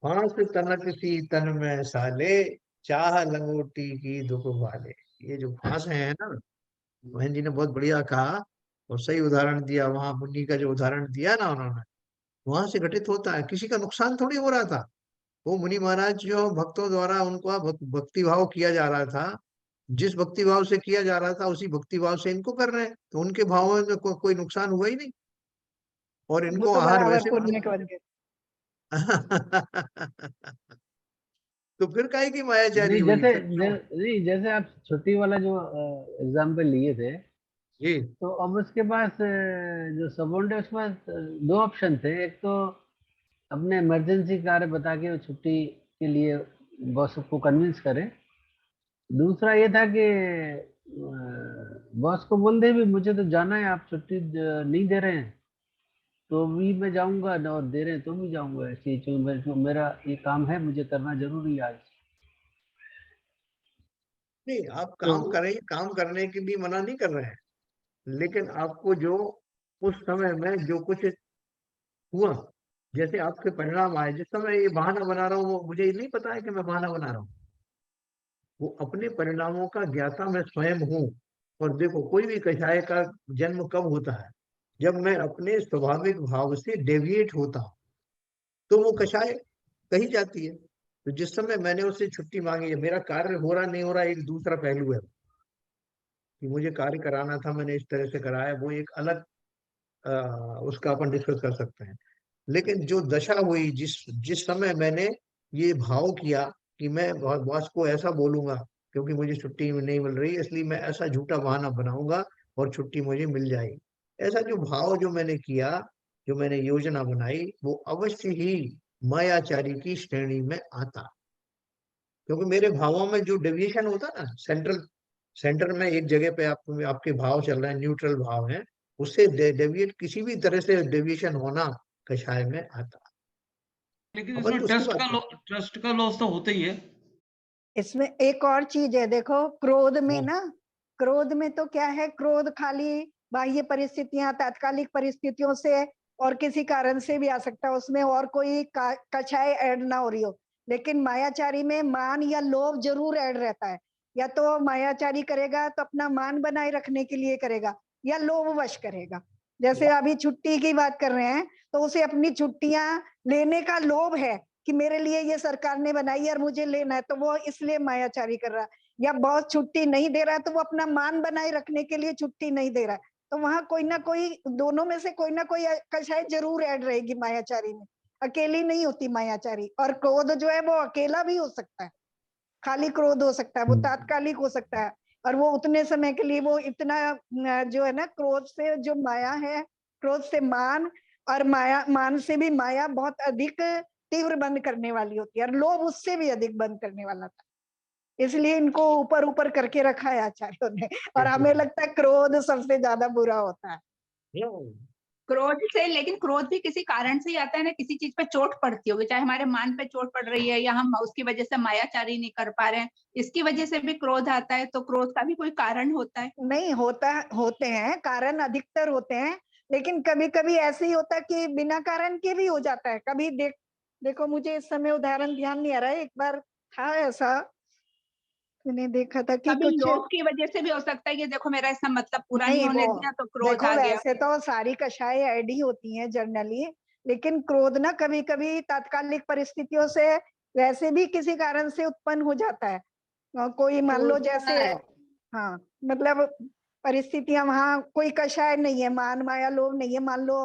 फांस तनक सी तन में साले, चाह लंगोटी की दुख वाले। ये जो फांस है ना, मोहन जी ने बहुत बढ़िया कहा और सही उदाहरण दिया। वहां मुन्नी का जो उदाहरण दिया ना उन्होंने, वहां से घटित होता है। किसी का नुकसान थोड़ी हो रहा था। वो मुनि महाराज जो भक्तों द्वारा उनको भक्ति भाव किया जा रहा था, जिस भक्ति भाव से किया जा रहा था उसी भक्ति भाव से इनको कर रहे हैं, तो उनके भावों में कोई नुकसान हुआ ही नहीं। और वो इनको तो आहार बराबर वैसे पुण्य बन गए। तो फिर काहे की मायाचारी नहीं, हुई फिर क्यों? नहीं, जैसे आप छुट्टी वाला जो एग्जाम्पल लिए थे, जी तो अब उसके पास जो सबॉर्डिनेट, उसके पास दो ऑप्शन थे। एक तो अपने इमरजेंसी कार्य बता के वो छुट्टी के लिए बॉस को कन्विंस करे। दूसरा ये था कि बॉस को बोल दे भी मुझे तो जाना है, आप छुट्टी नहीं दे रहे हैं तो भी मैं जाऊंगा, और दे रहे हैं तो भी जाऊंगा। ऐसे ही मेरा ये काम है, मुझे करना जरूरी है आज। नहीं, आप तो काम करें, काम करने की भी मना नहीं कर रहे हैं, लेकिन आपको जो उस समय में जो कुछ हुआ, जैसे आपके परिणाम आए, जिस समय ये बहाना बना रहा हूँ वो मुझे नहीं पता है कि मैं बहाना बना रहा हूँ। वो अपने परिणामों का ज्ञाता मैं स्वयं हूँ। और देखो, कोई भी कषाय का जन्म कब होता है? जब मैं अपने स्वाभाविक भाव से डेविएट होता हूँ, तो वो कषाय कही जाती है। तो जिस समय मैंने उससे छुट्टी मांगी है, मेरा कार्य हो रहा नहीं हो रहा एक दूसरा पहलू है, कि मुझे कार्य कराना था, मैंने इस तरह से कराया, वो एक अलग उसका अपन डिस्कस कर सकते हैं। लेकिन जो दशा हुई, जिस जिस समय मैंने ये भाव किया कि मैं बॉस को ऐसा बोलूंगा, क्योंकि मुझे छुट्टी नहीं मिल रही, इसलिए मैं ऐसा झूठा बहाना बनाऊंगा और छुट्टी मुझे मिल जाएगी। ऐसा जो भाव जो मैंने किया, जो मैंने योजना बनाई, वो अवश्य ही मायाचारी की श्रेणी में आता। क्योंकि मेरे भावों में जो डेविएशन होता है ना, सेंटर में एक जगह पे आपके भाव चल रहे हैं, न्यूट्रल भाव है, उससे डेविएट, किसी भी तरह से डेविएशन होना कषाय में आता। लेकिन अपन इसमें तो उसकी बात करते हैं। ट्रस्ट का लॉस तो होता ही है। इसमें एक और चीज है, देखो क्रोध में हाँ, ना, क्रोध में तो क्या है, क्रोध खाली बाह्य परिस्थितियां, तात्कालिक परिस्थितियों से और किसी कारण से भी आ सकता है, उसमें और कोई कक्षाएं ऐड ना हो रही हो। लेकिन मायाचारी में मान या लोभ जरूर ऐड रहता है। या तो मायाचारी करेगा तो अपना मान बनाए रखने के लिए करेगा, या लोभवश करेगा। जैसे अभी छुट्टी की बात कर रहे हैं, तो उसे अपनी छुट्टियां लेने का लोभ है कि मेरे लिए ये सरकार ने बनाई और मुझे लेना है, तो वो इसलिए मायाचारी कर रहा है। या बॉस छुट्टी नहीं दे रहा है, तो वो अपना मान बनाए रखने के लिए छुट्टी नहीं दे रहा है। तो वहां कोई ना कोई, दोनों में से कोई ना कोई कक्षाएं जरूर ऐड रहेगी मायाचारी में। अकेली नहीं होती मायाचारी। और क्रोध जो है वो अकेला भी हो सकता है, खाली क्रोध हो सकता है, वो तात्कालिक हो सकता है। और वो उतने समय के लिए, वो इतना जो है ना, क्रोध से जो माया है, क्रोध से मान, और माया, मान से भी माया बहुत अधिक तीव्र बंद करने वाली होती है, और लोभ उससे भी अधिक बंद करने वाला था। इसलिए इनको ऊपर ऊपर करके रखा है आचार्यों ने। और हमें लगता है क्रोध सबसे ज्यादा बुरा होता है। क्रोध से, लेकिन क्रोध भी किसी कारण से ही आता है ना, किसी चीज पे चोट पड़ती होगी, चाहे हमारे मान पे चोट पड़ रही है या हम उसकी वजह से मायाचारी नहीं कर पा रहे हैं, इसकी वजह से भी क्रोध आता है। तो क्रोध का भी कोई कारण होता है? नहीं होता, होते हैं कारण, अधिकतर होते हैं। लेकिन कभी कभी ऐसे ही होता है कि बिना कारण के भी हो जाता है। कभी देखो मुझे इस समय उदाहरण ध्यान नहीं आ रहा है, एक बार था ऐसा, मैंने देखा था कि कभी कुछ, लोभ की वजह से भी हो सकता है कि देखो मेरा इसका मतलब पूरा नहीं नहीं होने वो, दिया तो क्रोध देखो आ गया। वैसे तो सारी कक्षाएं ऐड ही होती हैं जनरली, लेकिन क्रोध ना कभी कभी तात्कालिक परिस्थितियों से वैसे भी किसी कारण से उत्पन्न हो जाता है। कोई मान लो जैसे, हाँ मतलब परिस्थितियां, वहां कोई कषाय नहीं है, मान माया लोभ नहीं है, मान लो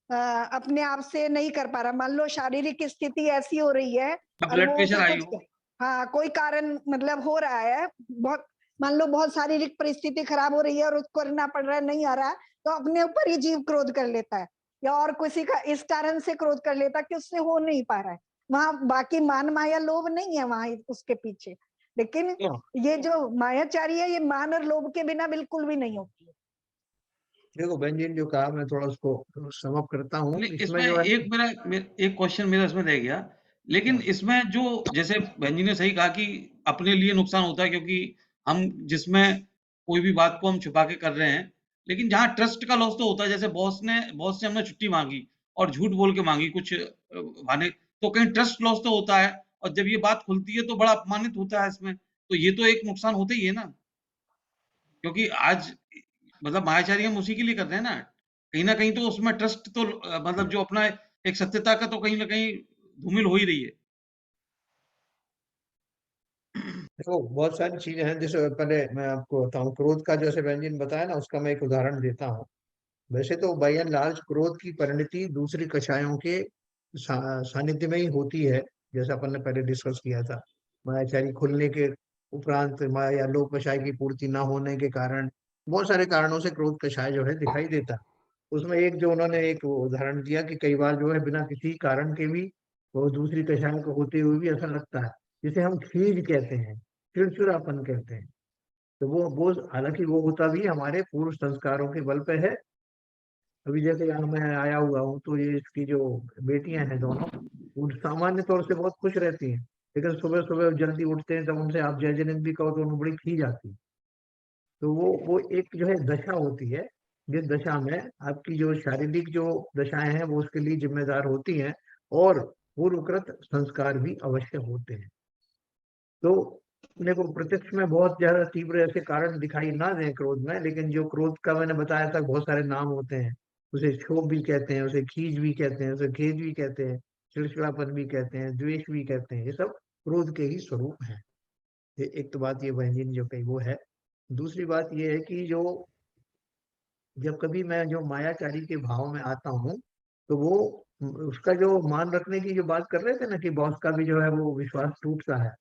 अपने आप से नहीं कर पा रहा, मान लो शारीरिक स्थिति ऐसी हो रही है और ब्लड वो प्रेशर उसे आई कुछ, हो, हाँ कोई कारण मतलब हो रहा है बहुत, मान लो बहुत शारीरिक परिस्थिति खराब हो रही है और उसको करना पड़ रहा है, नहीं आ रहा, तो अपने ऊपर ही जीव क्रोध कर लेता है, या और किसी का इस कारण से क्रोध कर लेता है कि उससे हो नहीं पा रहा है। वहां बाकी मान माया लोभ नहीं है वहां उसके पीछे, लेकिन ये जो मायाचारी है ये मान और लोभ के बिना बिल्कुल भी नहीं होती है। देखो बहन जी ने जो कहा मैं थोड़ा उसको समअप करता हूँ। नहीं, इसमें इसमें जो है एक क्वेश्चन मेरा इसमें रह गया, लेकिन इसमें जो जैसे बहन जी ने सही कहा कि अपने लिए नुकसान होता है, क्योंकि हम जिसमें कोई भी बात को हम छुपा के कर रहे हैं, लेकिन जहाँ ट्रस्ट का लॉस तो होता है, जैसे बॉस से हमने छुट्टी मांगी और झूठ बोल के मांगी कुछ बहाने, तो कहीं ट्रस्ट लॉस तो होता है, और जब ये बात खुलती है तो बड़ा अपमानित होता है इसमें, तो ये तो एक नुकसान होता ही है ना, क्योंकि आज मतलब मायाचारी हम उसी के लिए कर रहे हैं ना, कहीं ना कहीं तो उसमें ट्रस्ट तो मतलब जो अपना एक सत्यता का तो कहीं ना कहीं धूमिल हो ही रही है। देखो बहुत सारी चीजें हैं। जैसे पहले मैं आपको बताऊं, क्रोध का जैसे बहन जी ने बताया ना, उसका मैं एक उदाहरण देता हूँ। वैसे तो बाय एंड लार्ज क्रोध की परिणति दूसरी कषायों के सानिध्य में ही होती है, जैसा अपन ने पहले डिस्कस किया था। मायाचारी खुलने के उपरांत माया या लोभ कषाय की पूर्ति न होने के कारण, बहुत सारे कारणों से क्रोध कषाय जो है दिखाई देता है। उसमें एक जो उन्होंने एक उदाहरण दिया कि कई बार जो है बिना किसी कारण के भी वो दूसरी कषाय को होते हुए भी ऐसा लगता है, जिसे हम खीज कहते हैं, चिड़चिड़ापन कहते हैं। तो वो हालांकि वो होता भी हमारे पूर्व संस्कारों के बल पे है। अभी जैसे यहाँ मैं आया हुआ हूँ तो ये इसकी जो बेटियां हैं दोनों, वो सामान्य तौर से बहुत खुश रहती हैं, लेकिन सुबह सुबह जल्दी उठते हैं, तब उनसे आप जय जनित भी कहो तो उन्हें बड़ी खीज आती है। तो वो एक जो है दशा होती है, जिस दशा में आपकी जो शारीरिक जो दशाएं हैं वो उसके लिए जिम्मेदार होती हैं, और पूर्वकृत संस्कार भी अवश्य होते हैं। तो अपने को प्रत्यक्ष में बहुत ज्यादा तीव्र ऐसे कारण दिखाई ना दें क्रोध में, लेकिन जो क्रोध का मैंने बताया था बहुत सारे नाम होते हैं। उसे क्षोभ भी कहते हैं, उसे खीज भी कहते हैं, उसे खेद भी कहते हैं, चिड़चिड़ापन भी कहते हैं, द्वेष भी कहते हैं। ये सब क्रोध के ही स्वरूप हैं। एक तो बात ये बहन जी ने जो कही वो है। दूसरी बात ये है कि जो जब कभी मैं जो मायाचारी के भाव में आता हूँ, तो वो उसका जो मान रखने की जो बात कर रहे थे ना कि बॉस का भी जो है वो विश्वास टूटता है,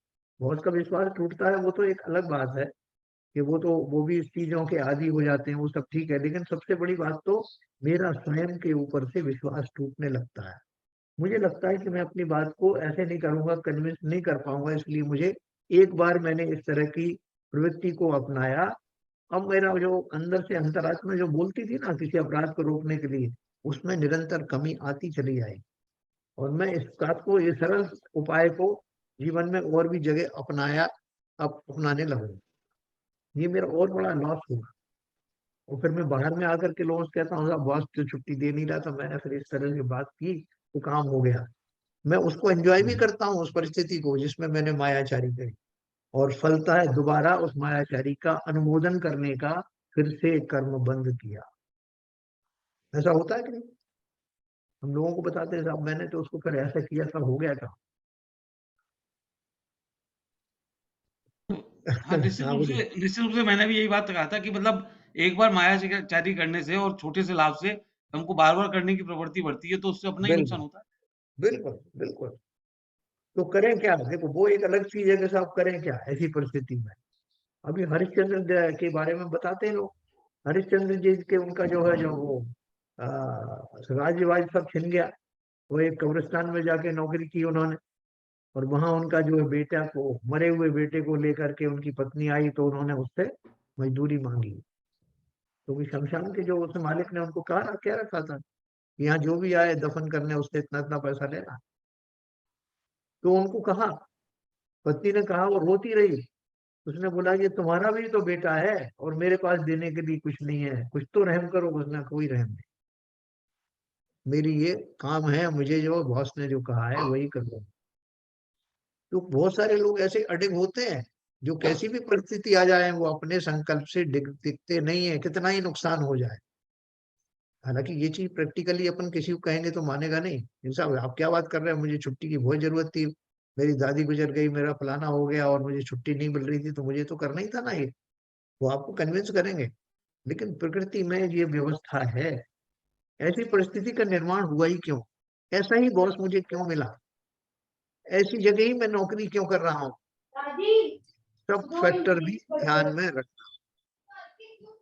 बॉस का विश्वास टूटता है, वो तो एक अलग बात है कि वो भी इस चीजों के आदी हो जाते हैं, वो सब ठीक है। लेकिन सबसे बड़ी बात तो मेरा स्वयं के ऊपर से विश्वास टूटने लगता है। मुझे लगता है कि मैं अपनी बात को ऐसे नहीं करूंगा, कन्विंस नहीं कर पाऊंगा, इसलिए मुझे एक बार मैंने इस तरह की प्रवृत्ति को अपनाया। अब मेरा जो अंदर से अंतरात्मा जो बोलती थी ना किसी अपराध को रोकने के लिए, उसमें निरंतर कमी आती चली आई, और मैं इस बात को, ये सरल उपाय को जीवन में और भी जगह अपनाने लगूंगा। ये मेरा और बड़ा लॉस हुआ। और फिर मैं बाहर में आकर के लोगों से कहता हूँ बॉस तो छुट्टी दे नहीं रहा था, मैंने फिर इस तरह की बात की तो काम हो गया। मैं उसको एंजॉय भी करता हूँ उस परिस्थिति को जिसमें मैंने मायाचारी करी, और फलता है दोबारा उस मायाचारी का अनुमोदन करने का, फिर से कर्म बंद किया। ऐसा होता है कि नहीं? हम लोगों को बताते हैं साहब मैंने तो उसको फिर ऐसा किया, सब हो गया था। हाँ, हाँ बोलिए। निश्चित रूप से मैंने भी यही बात कहा था कि मतलब एक बार मायाचारी करने से और छोटे से लाभ से हमको बार-बार करने की प्रवृत्ति बढ़ती है, तो उससे अपना ही नुकसान बिल्कुल होता है। बिल्कुल बिल्कुल। तो करें क्या? देखो वो एक अलग चीज है कि साहब करें क्या ऐसी परिस्थिति में। अभी हरिश्चंद्र के बारे में बताते हैं लोग। हरिश्चंद्र जी के उनका जो है जो वो राज्यवाज सब छिन गया। वो एक कब्रिस्तान में जाके नौकरी की उन्होंने, और वहां उनका जो है बेटा को, मरे हुए बेटे को लेकर के उनकी पत्नी आई तो उन्होंने उससे मजदूरी मांगी। तो शमशान के जो उस मालिक ने उनको कहा क्या रखा था, यहाँ जो भी आए दफन करने उससे इतना इतना पैसा लेना। तो उनको कहा, पत्नी ने कहा, वो रोती रही। उसने बोला ये तुम्हारा भी तो बेटा है और मेरे पास देने के लिए कुछ नहीं है, कुछ तो रहम करो। उसने कोई रहम नहीं, मेरी ये काम है, मुझे जो बॉस ने जो कहा है वही कर लो। तो बहुत सारे लोग ऐसे अडिग होते हैं जो कैसी भी परिस्थिति आ जाए वो अपने संकल्प से टिकते नहीं है, कितना ही नुकसान हो जाए। हालांकि ये चीज प्रैक्टिकली अपन किसी को कहेंगे तो मानेगा नहीं। इंसान आप क्या बात कर रहे हैं, मुझे छुट्टी की बहुत जरूरत थी, मेरी दादी गुजर गई, मेरा फलाना हो गया और मुझे छुट्टी नहीं मिल रही थी, तो मुझे तो करना ही था ना ये। वो आपको कन्विंस करेंगे। लेकिन प्रकृति में ये व्यवस्था है। ऐसी परिस्थिति का निर्माण हुआ ही क्यों? ऐसा ही बॉस मुझे क्यों मिला? ऐसी जगह ही मैं नौकरी क्यों कर रहा हूँ? सब फैक्टर भी ध्यान में रख।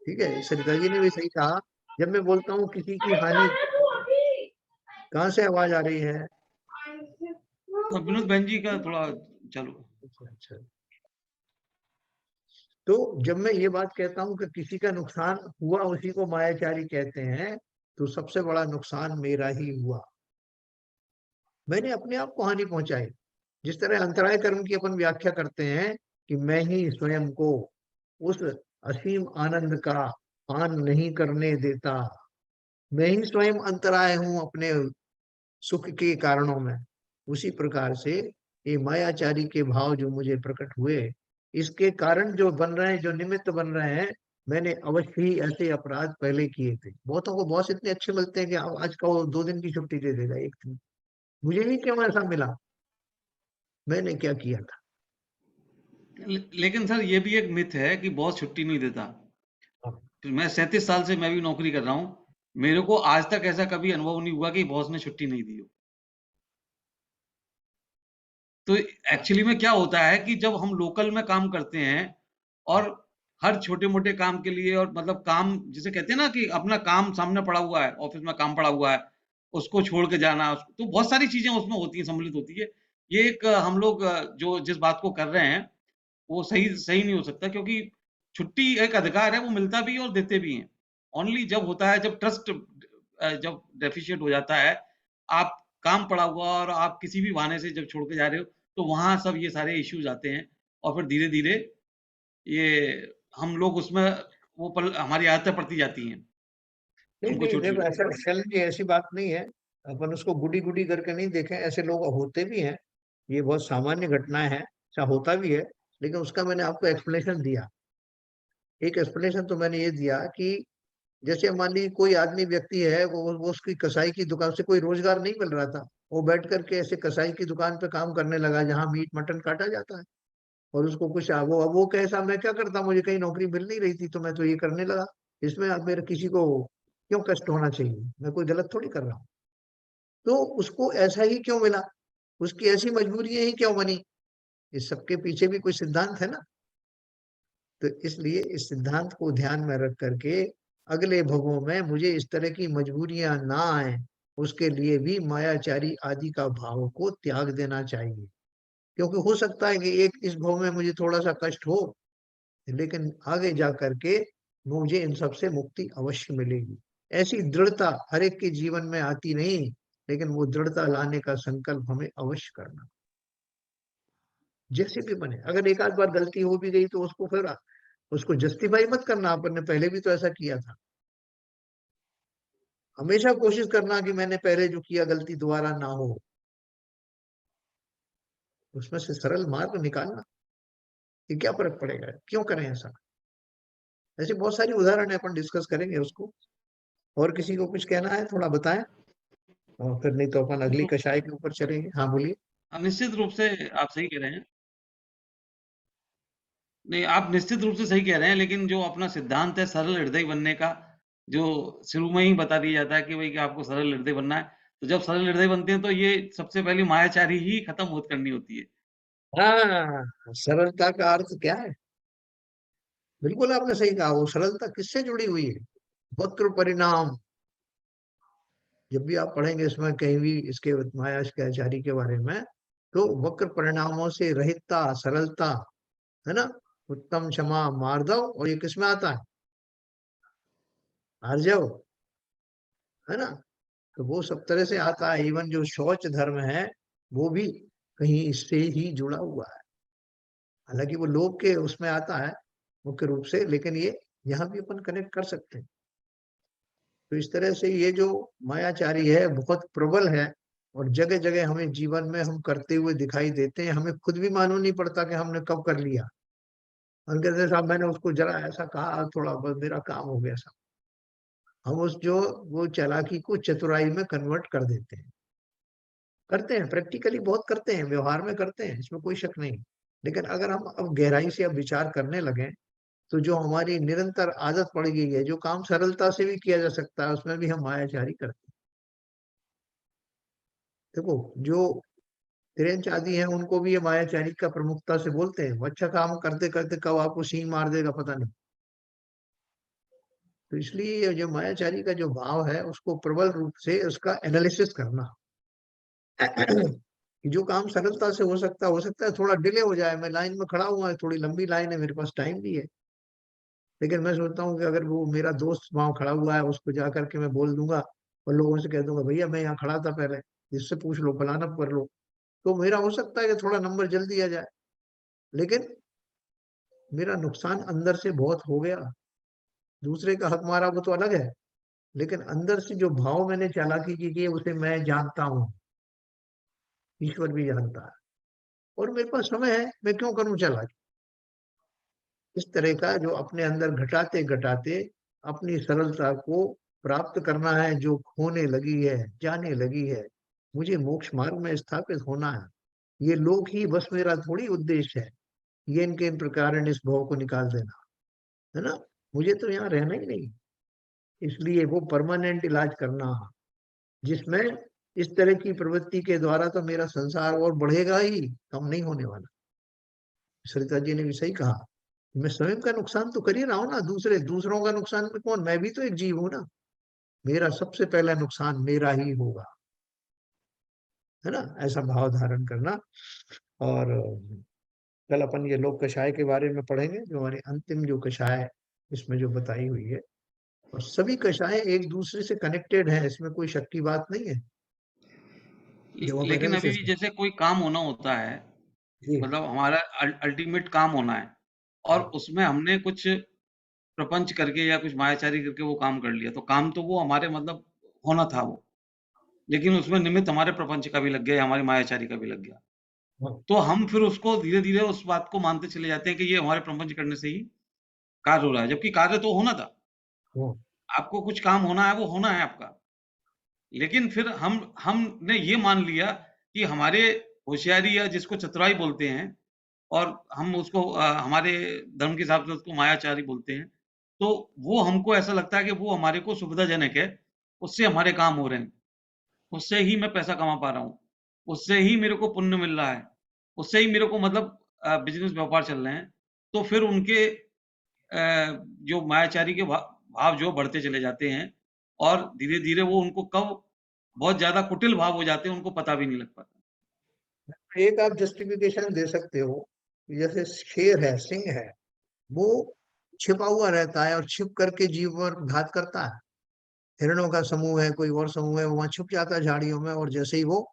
ठीक है, सरिता जी ने भी सही कहा जब मैं बोलता हूँ किसी की हानि, कहाँ से आवाज आ रही है? विनोद बहन जी का थोड़ा चालू। अच्छा अच्छा। तो जब मैं ये बात कहता हूँ कि किसी का नुकसान हुआ उसी को मायाचारी कहते हैं, तो सबसे बड़ा नुकसान मेरा ही हुआ। मैंने अपने आप को हानि पहुंचाई। जिस तरह अंतराय कर्म की अपन व्याख्या करते हैं कि मैं ही स्वयं को उस असीम आनंद का पान नहीं करने देता, मैं ही स्वयं अंतराय हूं अपने सुख के कारणों में। उसी प्रकार से ये मायाचारी के भाव जो मुझे प्रकट हुए, इसके कारण जो बन रहे हैं, जो निमित्त बन रहे हैं, मैंने अवश्य ही ऐसे अपराध पहले किए थे। बहुतों को बॉस इतने अच्छे मिलते हैं कि आज का वो 2 दिन की छुट्टी दे देगा, 1 दिन। मुझे ही क्यों ऐसा मिला? मैंने क्या किया था? लेकिन सर ये भी एक मिथ है कि बॉस छुट्टी नहीं देता। तो मैं 37 साल से मैं भी नौकरी कर रहा हूँ, मेरे को आज तक ऐसा कभी अनुभव नहीं हुआ कि बॉस ने छुट्टी नहीं दी हो। तो एक्चुअली में क्या होता है कि जब हम लोकल में काम करते हैं और हर छोटे-मोटे काम के लिए, और मतलब काम जिसे कहते हैं ना कि अपना काम सामने पड़ा हुआ है, ऑफिस में काम पड़ा हुआ है, उसको छोड़ के जाना, तो बहुत सारी चीजें उसमें होती हैं, सम्मिलित होती है। ये एक हम लोग जो जिस बात को कर रहे हैं वो सही सही नहीं हो सकता, क्योंकि छुट्टी एक अधिकार है, वो मिलता भी है और देते भी हैं। ओनली जब होता है, जब ट्रस्ट जब डेफिशिएट हो जाता है, आप काम पड़ा हुआ और आप किसी भी बहाने से जब छोड़ के जा रहे हो, तो वहाँ सब ये सारे इश्यूज आते हैं और फिर धीरे-धीरे ये हम लोग उसमें वो पल हमारी आदतें पड़ती जाती हैं, नहीं हमको नहीं, देखो छोटी-छोटी। ऐसा शैलन जी ऐसी बात नहीं है। अपन उसको गुडी गुडी करके नहीं देखें, ऐसे लोग होते भी हैं। ये बहुत सामान्य घटनाएं हैं, ऐसा होता भी है। लेकिन उसका मैंने आपको एक्सप्लेनेशन दिया। एक एक्सप्लेनेशन तो मैंने ये दिया कि जैसे मान लीजिए कोई आदमी व्यक्ति है, वो उसकी कसाई की दुकान से कोई रोजगार नहीं मिल रहा था, वो बैठ करके ऐसे कसाई की दुकान पे काम करने लगा जहाँ मीट मटन काटा जाता है। और उसको कुछ वो अब वो कैसा, मैं क्या करता, मुझे कहीं नौकरी मिल नहीं रही थी तो मैं तो ये करने लगा। इसमें अब मेरे किसी को क्यों कष्ट होना चाहिए? मैं कोई गलत थोड़ी कर रहा हूँ। तो उसको ऐसा ही क्यों मिला? उसकी ऐसी मजबूरियां ही क्यों बनी? इस सबके पीछे भी कोई सिद्धांत है ना। तो इसलिए इस सिद्धांत को ध्यान में रख करके अगले भवों में मुझे इस तरह की मजबूरियां ना आए, उसके लिए भी मायाचारी आदि का भाव को त्याग देना चाहिए। क्योंकि हो सकता है कि एक इस भव में मुझे थोड़ा सा कष्ट हो, लेकिन आगे जा करके मुझे इन सब से मुक्ति अवश्य मिलेगी। ऐसी दृढ़ता हर एक के जीवन में आती नहीं, लेकिन वो दृढ़ता लाने का संकल्प हमें अवश्य करना, जैसे भी बने। अगर एक आध बार गलती हो भी गई तो उसको फिर उसको जस्टिफाई मत करना, अपन ने पहले भी तो ऐसा किया था। हमेशा कोशिश करना कि मैंने पहले जो किया गलती दोबारा ना हो, उसमें से सरल मार्ग निकालना कि क्या फर्क पड़ेगा, क्यों करें ऐसा। ऐसी बहुत सारी उदाहरण है, अपन डिस्कस करेंगे उसको। और किसी को कुछ कहना है थोड़ा बताएं, और फिर नहीं तो अपन अगली कक्षाएं के ऊपर चलेंगे। हाँ बोलिए। निश्चित रूप से आप सही कह रहे हैं। नहीं, आप निश्चित रूप से सही कह रहे हैं, लेकिन जो अपना सिद्धांत है सरल हृदय बनने का, जो शुरू में ही बता दिया जाता है कि भाई कि आपको सरल हृदय बनना है, तो जब सरल हृदय बनते हैं तो ये सबसे पहले मायाचारी ही खत्म होत करनी होती है। हाँ, सरलता का अर्थ क्या है? बिल्कुल आपने सही कहा। वो सरलता किससे जुड़ी हुई है? वक्र परिणाम। जब भी आप पढ़ेंगे इसमें कहीं भी इसके माया के आचार्य के बारे में, तो वक्र परिणामों से रहितता, सरलता, है ना, उत्तम क्षमा मार्दव, और ये किसमें आता है? आर्जव, है ना। तो वो सब तरह से आता है। इवन जो शौच धर्म है वो भी कहीं इससे ही जुड़ा हुआ है। हालांकि वो लोग के उसमें आता है मुख्य रूप से, लेकिन ये यहाँ भी अपन कनेक्ट कर सकते हैं। तो इस तरह से ये जो मायाचारी है बहुत प्रबल है, और जगह जगह हमें जीवन में हम करते हुए दिखाई देते हैं। हमें खुद भी मालूम नहीं पड़ता कि हमने कब कर लिया। हम कहते हैं साहब मैंने उसको जरा ऐसा कहा, थोड़ा बस मेरा काम हो गया। साहब हम उस जो वो चालाकी को चतुराई में कन्वर्ट कर देते हैं। करते हैं, प्रैक्टिकली बहुत करते हैं, व्यवहार में करते हैं, इसमें कोई शक नहीं। लेकिन अगर हम अब गहराई से अब विचार करने लगे, तो जो हमारी निरंतर आदत पड़ गई है, जो काम सरलता से भी किया जा सकता है उसमें भी हम मायाचारी करते हैं। देखो जो तिरंच आदि हैं उनको भी ये मायाचारी का प्रमुखता से बोलते हैं। वो अच्छा काम करते करते कब आपको सींग मार देगा पता नहीं। तो इसलिए ये जो मायाचारी का जो भाव है उसको प्रबल रूप से उसका एनालिसिस करना। कि जो काम सरलता से हो सकता है थोड़ा डिले हो जाए, मैं लाइन में खड़ा हुआ है, थोड़ी लंबी लाइन है, मेरे पास टाइम भी है, लेकिन मैं सोचता हूँ कि अगर वो मेरा दोस्त वहां खड़ा हुआ है उसको जा करके मैं बोल दूंगा और लोगों से कह दूंगा भैया मैं यहाँ खड़ा था पहले, इससे पूछ लो, फलाना कर लो, तो मेरा हो सकता है कि थोड़ा नंबर जल्दी आ जाए, लेकिन मेरा नुकसान अंदर से बहुत हो गया। दूसरे का हक मारा वो तो अलग है, लेकिन अंदर से जो भाव मैंने चालाकी की है उसे मैं जानता हूँ, ईश्वर भी जानता है, और मेरे पास समय है, मैं क्यों करूं चालाकी। इस तरह का जो अपने अंदर घटाते घटाते अपनी सरलता को प्राप्त करना है, जो खोने लगी है, जाने लगी है, मुझे मोक्ष मार्ग में स्थापित होना है, ये लोक ही बस मेरा थोड़ी उद्देश्य है, ये इनके इन प्रकार इस भाव को निकाल देना है ना, मुझे तो यहाँ रहना ही नहीं। इसलिए वो परमानेंट इलाज करना, जिसमें इस तरह की प्रवृत्ति के द्वारा तो मेरा संसार और बढ़ेगा ही, कम नहीं होने वाला। सरिता जी ने भी सही कहा, मैं स्वयं का नुकसान तो कर ही रहा हूं ना, दूसरों का नुकसान में कौन, मैं भी तो एक जीव हूं ना, मेरा सबसे पहला नुकसान मेरा ही होगा, है ना, ऐसा भाव धारण करना। और कल अपन ये लोक कषाय के बारे में पढ़ेंगे, जो हमारी अंतिम जो कषाय इसमें जो बताई हुई है, और सभी कषाय एक दूसरे से कनेक्टेड है, इसमें कोई शक की बात नहीं है। जब आप लेकिन अभी एनालिसिस भी जैसे कोई काम होना होता है, जी मतलब हमारा अल्टीमेट काम होना है, और हाँ, उसमें हमने कुछ प्रपंच करके या कुछ मायाचारी करके वो काम कर लिया, तो काम तो वो हमारे मतलब होना था वो, लेकिन उसमें निमित्त हमारे प्रपंच का भी लग गया या हमारी मायाचारी का भी लग गया। हाँ, तो हम फिर उसको धीरे-धीरे उस बात को मानते चले जाते हैं कि ये हमारे प्रपंच करने से ही कार्य हो रहा है, जबकि कार्य तो होना था। हाँ, आपको कुछ काम होना है, वो होना है आपका। लेकिन फिर हमने ये मान लिया कि हमारे होशियारी या जिसको चतुराई बोलते हैं, और हम उसको हमारे धर्म के हिसाब से उसको मायाचारी बोलते हैं। तो वो हमको ऐसा लगता है कि वो हमारे को सुविधाजनक है, उससे हमारे काम हो रहे हैं, उससे ही मैं पैसा कमा पा रहा हूँ, उससे ही मेरे को पुण्य मिल रहा है, उससे ही मेरे को मतलब बिज़नेस व्यापार चल रहे हैं। तो फिर उनके जो मायाचारी के भाव जो बढ़ते चले जाते हैं, और धीरे-धीरे वो उनको कब बहुत ज़्यादा कुटिल भाव हो जाते हैं, उनको पता भी नहीं लग पाता। एक आप जस्टिफिकेशन दे सकते हो, जैसे शेर है, सिंह है, वो छिपा हुआ रहता है और छिप करके जीव पर घात करता है। हिरणों का समूह है, कोई और समूह है, वहां छुप जाता है झाड़ियों में, और जैसे ही वो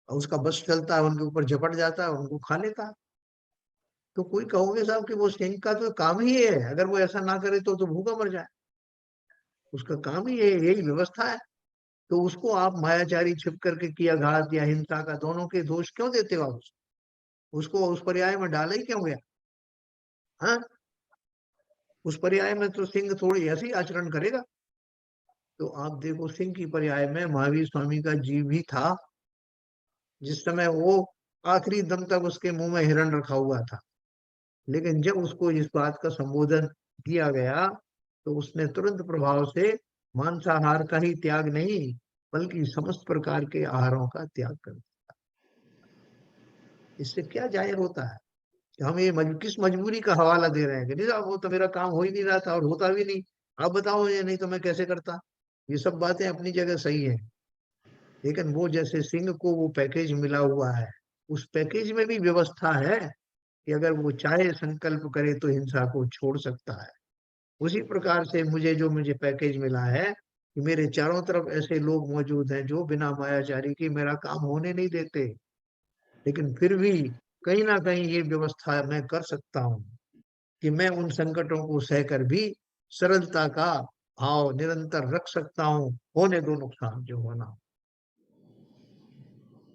उसका बस चलता है उनके ऊपर झपट जाता है, उनको खा लेता है। तो कोई कहोगे साहब कि वो सिंह का तो काम ही है, अगर वो ऐसा ना करे तो भूखा मर जाए, उसका काम ही है, यही व्यवस्था है। तो उसको आप मायाचारी छिप करके किया घात या हिंसा का, दोनों के दोष क्यों देते हो आप उसको उस पर्याय में डाला ही क्यों गया। हाँ, उस पर्याय में तो सिंह थोड़ी ऐसे ही आचरण करेगा। तो आप देखो, सिंह की पर्याय में महावीर स्वामी का जीव भी था, जिस समय वो आखिरी दम तक उसके मुंह में हिरण रखा हुआ था, लेकिन जब उसको इस बात का संबोधन दिया गया तो उसने तुरंत प्रभाव से मांसाहार का ही त्याग नहीं, बल्कि समस्त प्रकार के आहारों का त्याग कर दिया। इससे क्या जाहिर होता है कि हम ये किस मजबूरी का हवाला दे रहे हैं कि नहीं साहब वो तो मेरा काम हो ही नहीं रहा था और होता भी नहीं, आप बताओ ये, नहीं तो मैं कैसे करता। ये सब बातें अपनी जगह सही है, लेकिन वो जैसे सिंह को वो पैकेज मिला हुआ है, उस पैकेज में भी व्यवस्था है कि अगर वो चाहे संकल्प करे तो हिंसा को छोड़ सकता है। उसी प्रकार से मुझे पैकेज मिला है कि मेरे चारों तरफ ऐसे लोग मौजूद हैं जो बिना मायाचारी के मेरा काम होने नहीं देते, लेकिन फिर भी कहीं ना कहीं ये व्यवस्था मैं कर सकता हूँ कि मैं उन संकटों को सहकर भी सरलता का भाव निरंतर रख सकता हूँ, होने दो नुकसान जो होना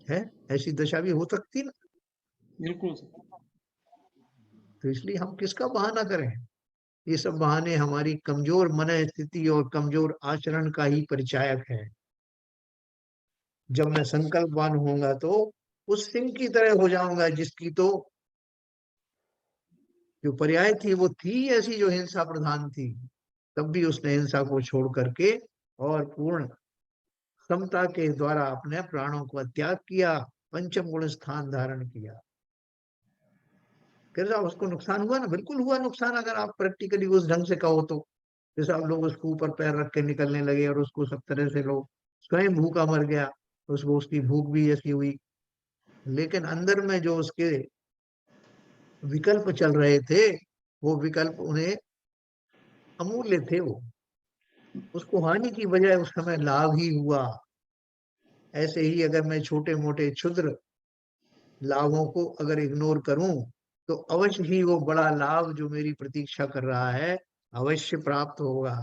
है। ऐसी दशा भी हो सकती ना। बिल्कुल। तो इसलिए हम किसका बहाना करें, ये सब बहाने हमारी कमजोर मन स्थिति और कमजोर आचरण का ही परिचायक है। जब मैं संकल्पवान होऊंगा तो उस सिंह की तरह हो जाऊंगा, जिसकी तो जो पर्याय थी वो थी ऐसी जो हिंसा प्रधान थी, तब भी उसने हिंसा को छोड़ करके और पूर्ण समता के द्वारा अपने प्राणों का त्याग किया, पंचम गुण स्थान धारण किया। कैसा उसको नुकसान हुआ ना, बिल्कुल हुआ नुकसान, अगर आप प्रैक्टिकली उस ढंग से कहो तो। तो सब लोग उसके ऊपर पैर रख के निकलने लगे और उसको सब तरह से लोग, स्वयं भूखा मर गया, उसको उसकी भूख भी ऐसी हुई। लेकिन अंदर में जो उसके विकल्प चल रहे थे, वो विकल्प उन्हें अमूल्य थे। वो उसको हानि की बजाय उस समय लाभ ही हुआ। ऐसे ही अगर मैं छोटे मोटे क्षुद्र लाभों को अगर इग्नोर करूं, तो अवश्य ही वो बड़ा लाभ जो मेरी प्रतीक्षा कर रहा है अवश्य प्राप्त होगा।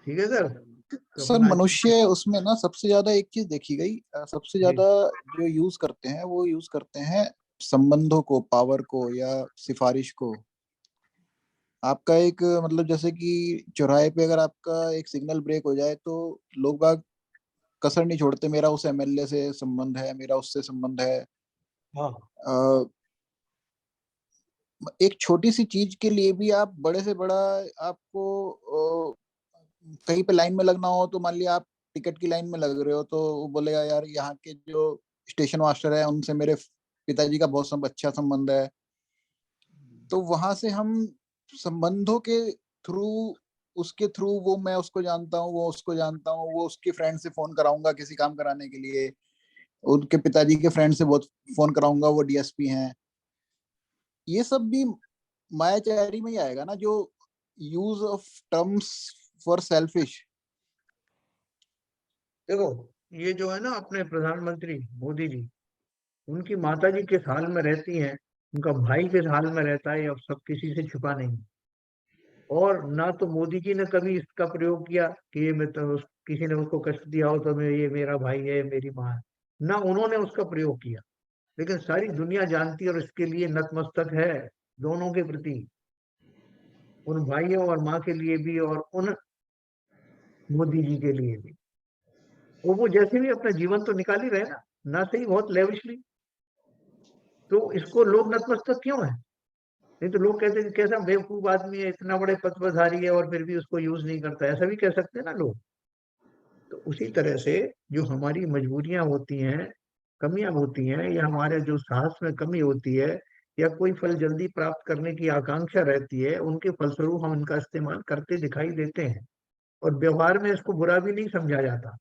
ठीक है सर। तो सर अपना मनुष्य उसमें ना सबसे ज्यादा एक चीज देखी गई, सबसे जी ज्यादा जो यूज करते हैं वो यूज करते हैं संबंधों को, पावर को या सिफारिश को। आपका एक मतलब जैसे कि चौराहे पे अगर आपका एक सिग्नल ब्रेक हो जाए तो लोग बाग कसर नहीं छोड़ते, मेरा उस एमएलए से संबंध है, मेरा उससे संबंध है। हाँ अ, एक छोटी सी चीज के लिए भी आप बड़े से बड़ा, आपको कहीं पे लाइन में लगना हो तो मान लिया आप टिकट की लाइन में लग रहे हो तो वो बोलेगा यार यहाँ के जो स्टेशन मास्टर है उनसे मेरे पिताजी का बहुत अच्छा संबंध है। तो वहां से हम संबंधों के थ्रू, उसके थ्रू वो मैं उसको जानता हूँ, वो उसको जानता हूँ, वो उसके फ्रेंड से फोन कराऊंगा किसी काम कराने के लिए, उनके पिताजी के फ्रेंड से बहुत फोन कराऊंगा, वो डीएसपी हैं। ये सब भी मायाचारी में ही आएगा ना, जो use of terms for selfish. देखो, ये जो है ना अपने प्रधानमंत्री मोदी जी, उनकी माता जी किस हाल में रहती हैं, उनका भाई किस हाल में रहता है, अब सब किसी से छुपा नहीं। और ना तो मोदी जी ने कभी इसका प्रयोग किया कि ये मैं तो किसी ने उसको कष्ट दिया हो तो मैं, ये मेरा भाई है, मेरी माँ है, ना उन्होंने उसका प्रयोग किया। लेकिन सारी दुनिया जानती है और इसके लिए नतमस्तक है दोनों के प्रति, उन भाइयों और माँ के लिए भी और उन मोदी जी के लिए भी। वो जैसे भी अपना जीवन तो निकाल ही रहे ना सही बहुत लेविशली। तो इसको लोग नतमस्तक क्यों है? नहीं तो लोग कहते हैं कि कैसा बेवकूफ आदमी है, इतना बड़े पद पर धारी है और फिर भी उसको यूज नहीं करता, ऐसा भी कह सकते हैं ना लोग। तो उसी तरह से जो हमारी मजबूरियां होती हैं, कमियां होती हैं, या हमारे जो साहस में कमी होती है, या कोई फल जल्दी प्राप्त करने की आकांक्षा रहती है, उनके फलस्वरूप हम इनका इस्तेमाल करते दिखाई देते हैं। और व्यवहार में इसको बुरा भी नहीं समझा जाता।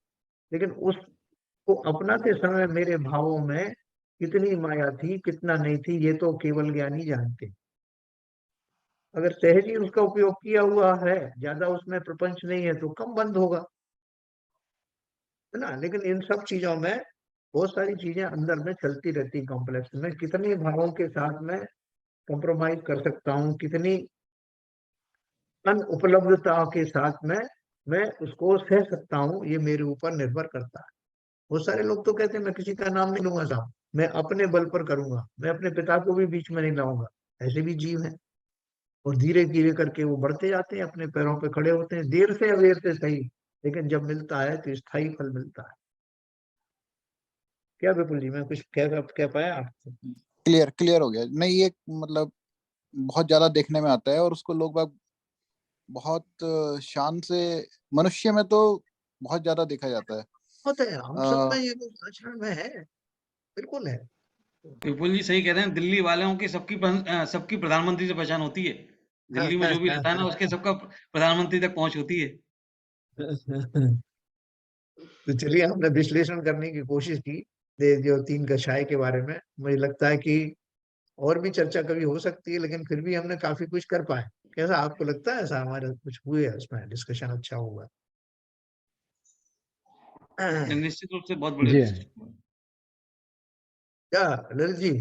लेकिन उसको अपनाते समय मेरे भावों में कितनी माया थी कितना नहीं थी, ये तो केवल ज्ञानी जानते। अगर सहज ही उसका उपयोग किया हुआ है, ज्यादा उसमें प्रपंच नहीं है, तो कम बंद होगा, है ना। लेकिन इन सब चीजों में बहुत सारी चीजें अंदर में चलती रहती, कॉम्प्लेक्स में कितने भावों के साथ में कंप्रोमाइज कर सकता हूँ, कितनी अन उपलब्धता के साथ में मैं उसको सह सकता हूँ, ये मेरे ऊपर निर्भर करता है। बहुत सारे लोग तो कहते हैं मैं किसी का नाम नहीं लूंगा साहब, मैं अपने बल पर करूंगा, मैं अपने पिता को भी बीच में नहीं लाऊंगा। ऐसे भी जीव हैं, और धीरे धीरे करके वो बढ़ते जाते हैं, अपने पैरों पे खड़े होते हैं, देर से अवेर से सही, लेकिन जब मिलता है तो स्थायी फल मिलता है। क्या विपुल जी, मैं कुछ कह पाया आपको? क्लियर क्लियर हो गया। नहीं ये मतलब बहुत ज्यादा देखने में आता है और उसको लोग बाग बहुत शान से, मनुष्य में तो बहुत ज्यादा देखा जाता है। होता है, हम सब में ये आचरण में है, बिल्कुल है। विपुल जी सही कह रहे हैं, दिल्ली वालों की सबकी प्रधानमंत्री से पहचान होती है। दिल्ली में जो भी रहता है ना उसके सबका प्रधानमंत्री तक पहुंच होती है। तो चलिए, हमने विश्लेषण करने की कोशिश की जो तीन कषाय के बारे में। मुझे लगता है कि और भी चर्चा कभी हो सकती है, लेकिन फिर भी हमने काफी कुछ कर पाए। कैसा आपको लगता है? ऐसा हमारे कुछ हुए उसमें डिस्कशन अच्छा हुआ? निश्चित रूप से बहुत बढ़िया जी डिस्कशन हुआ। क्या ललित जी,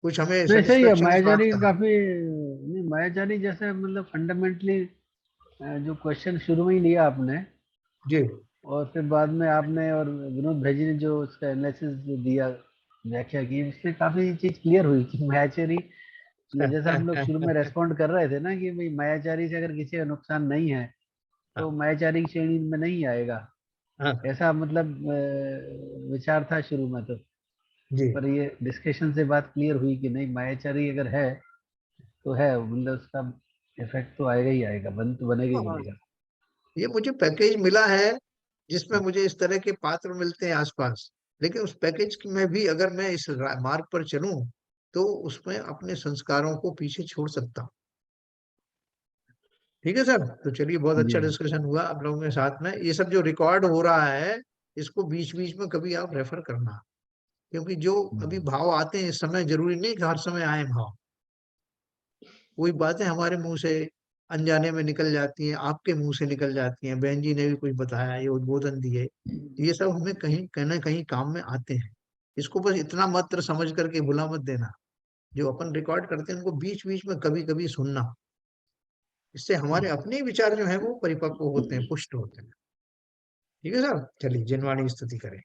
कुछ हमें नहीं सही है। सेटिस्फेक्शन इस बात मायाचारी का? काफी नहीं, मायाचारी जैसे मतलब फंडामेंटली जो क्वेश्चन शुरू में ही लिया आपने, जी और फिर बाद में आपने और विनोद भाई जी ने जो उसका एनालिसिस दिया, व्याख्या की, उससे काफी चीज क्लियर हुई कि मायाचारी, जैसा हम लोग शुरू में रेस्पॉन्ड कर रहे थे ना कि भाई मायाचारी से अगर किसी का नुकसान नहीं है तो हाँ मायाचारी की श्रेणी में नहीं आएगा, हाँ ऐसा मतलब विचार था शुरू में। तो जी। पर ये डिस्कशन से बात क्लियर हुई कि नहीं, मायाचारी अगर है तो है, मतलब उसका इफेक्ट तो आएगा ही आएगा, बन तो बनेगा ही हाँ, बनेगा। ये मुझे पैकेज मिला है जिसमें मुझे इस तरह के पात्र मिलते हैं आसपास। लेकिन उस पैकेज में भी अगर मैं इस मार्ग पर चलूं, तो उसमें अपने संस्कारों को पीछे छोड़ सकता हूँ। ठीक है सर, तो चलिए बहुत अच्छा जी। डिस्कशन हुआ आप लोगों के साथ में। ये सब जो रिकॉर्ड हो रहा है इसको बीच बीच में कभी आप रेफर करना, क्योंकि जो अभी भाव आते हैं इस समय जरूरी नहीं कि हर समय आए भाव। कोई बातें हमारे मुंह से अनजाने में निकल जाती हैं, आपके मुंह से निकल जाती हैं, बहन जी ने भी कुछ बताया, ये उद्बोधन दिए, ये सब हमें कहीं ना कहीं काम में आते हैं। इसको बस इतना मात्र समझ करके भुला मत देना, जो अपन रिकॉर्ड करते हैं उनको बीच बीच में कभी कभी सुनना, इससे हमारे अपने विचार जो है वो परिपक्व होते हैं, पुष्ट होते हैं। ठीक है सर, चलिए जिनवाणी की स्तुति करें।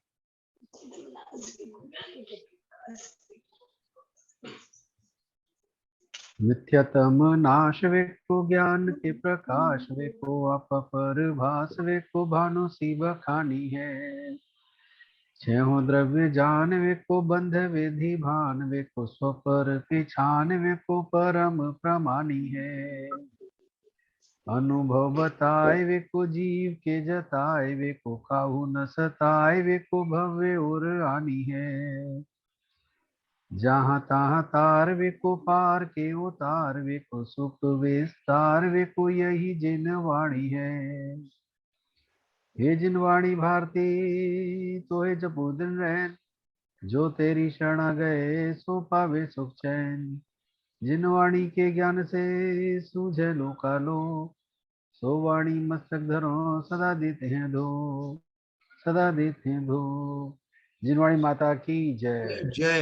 मिथ्यतम नाश वे को ज्ञान के प्रकाश वे को अपर भास वे को भानु सी बखानी है। छहों द्रव्य जान वे को बंध विधि भान वे को स्वपर के छान वे को परम प्रमानी है। अनुभव बताए वे को जीव के जताए वे को काहू न सताए वे को भव्य और आनी है। जहाँ तहाँ तार वे को पार के उतार वे को सुख विस्तार वे को यही जिन वाणी है। हे जिन वाणी भारती तो हे जपो दिन रहन जो तेरी शरण गए सो पावे सुख चैन। जिन वाणी के ज्ञान से सूझे लोकालो सो वाणी मस्तक धरो सदा देते हैं दो सदा देते हैं दो। जिन वाणी माता की जय। जय।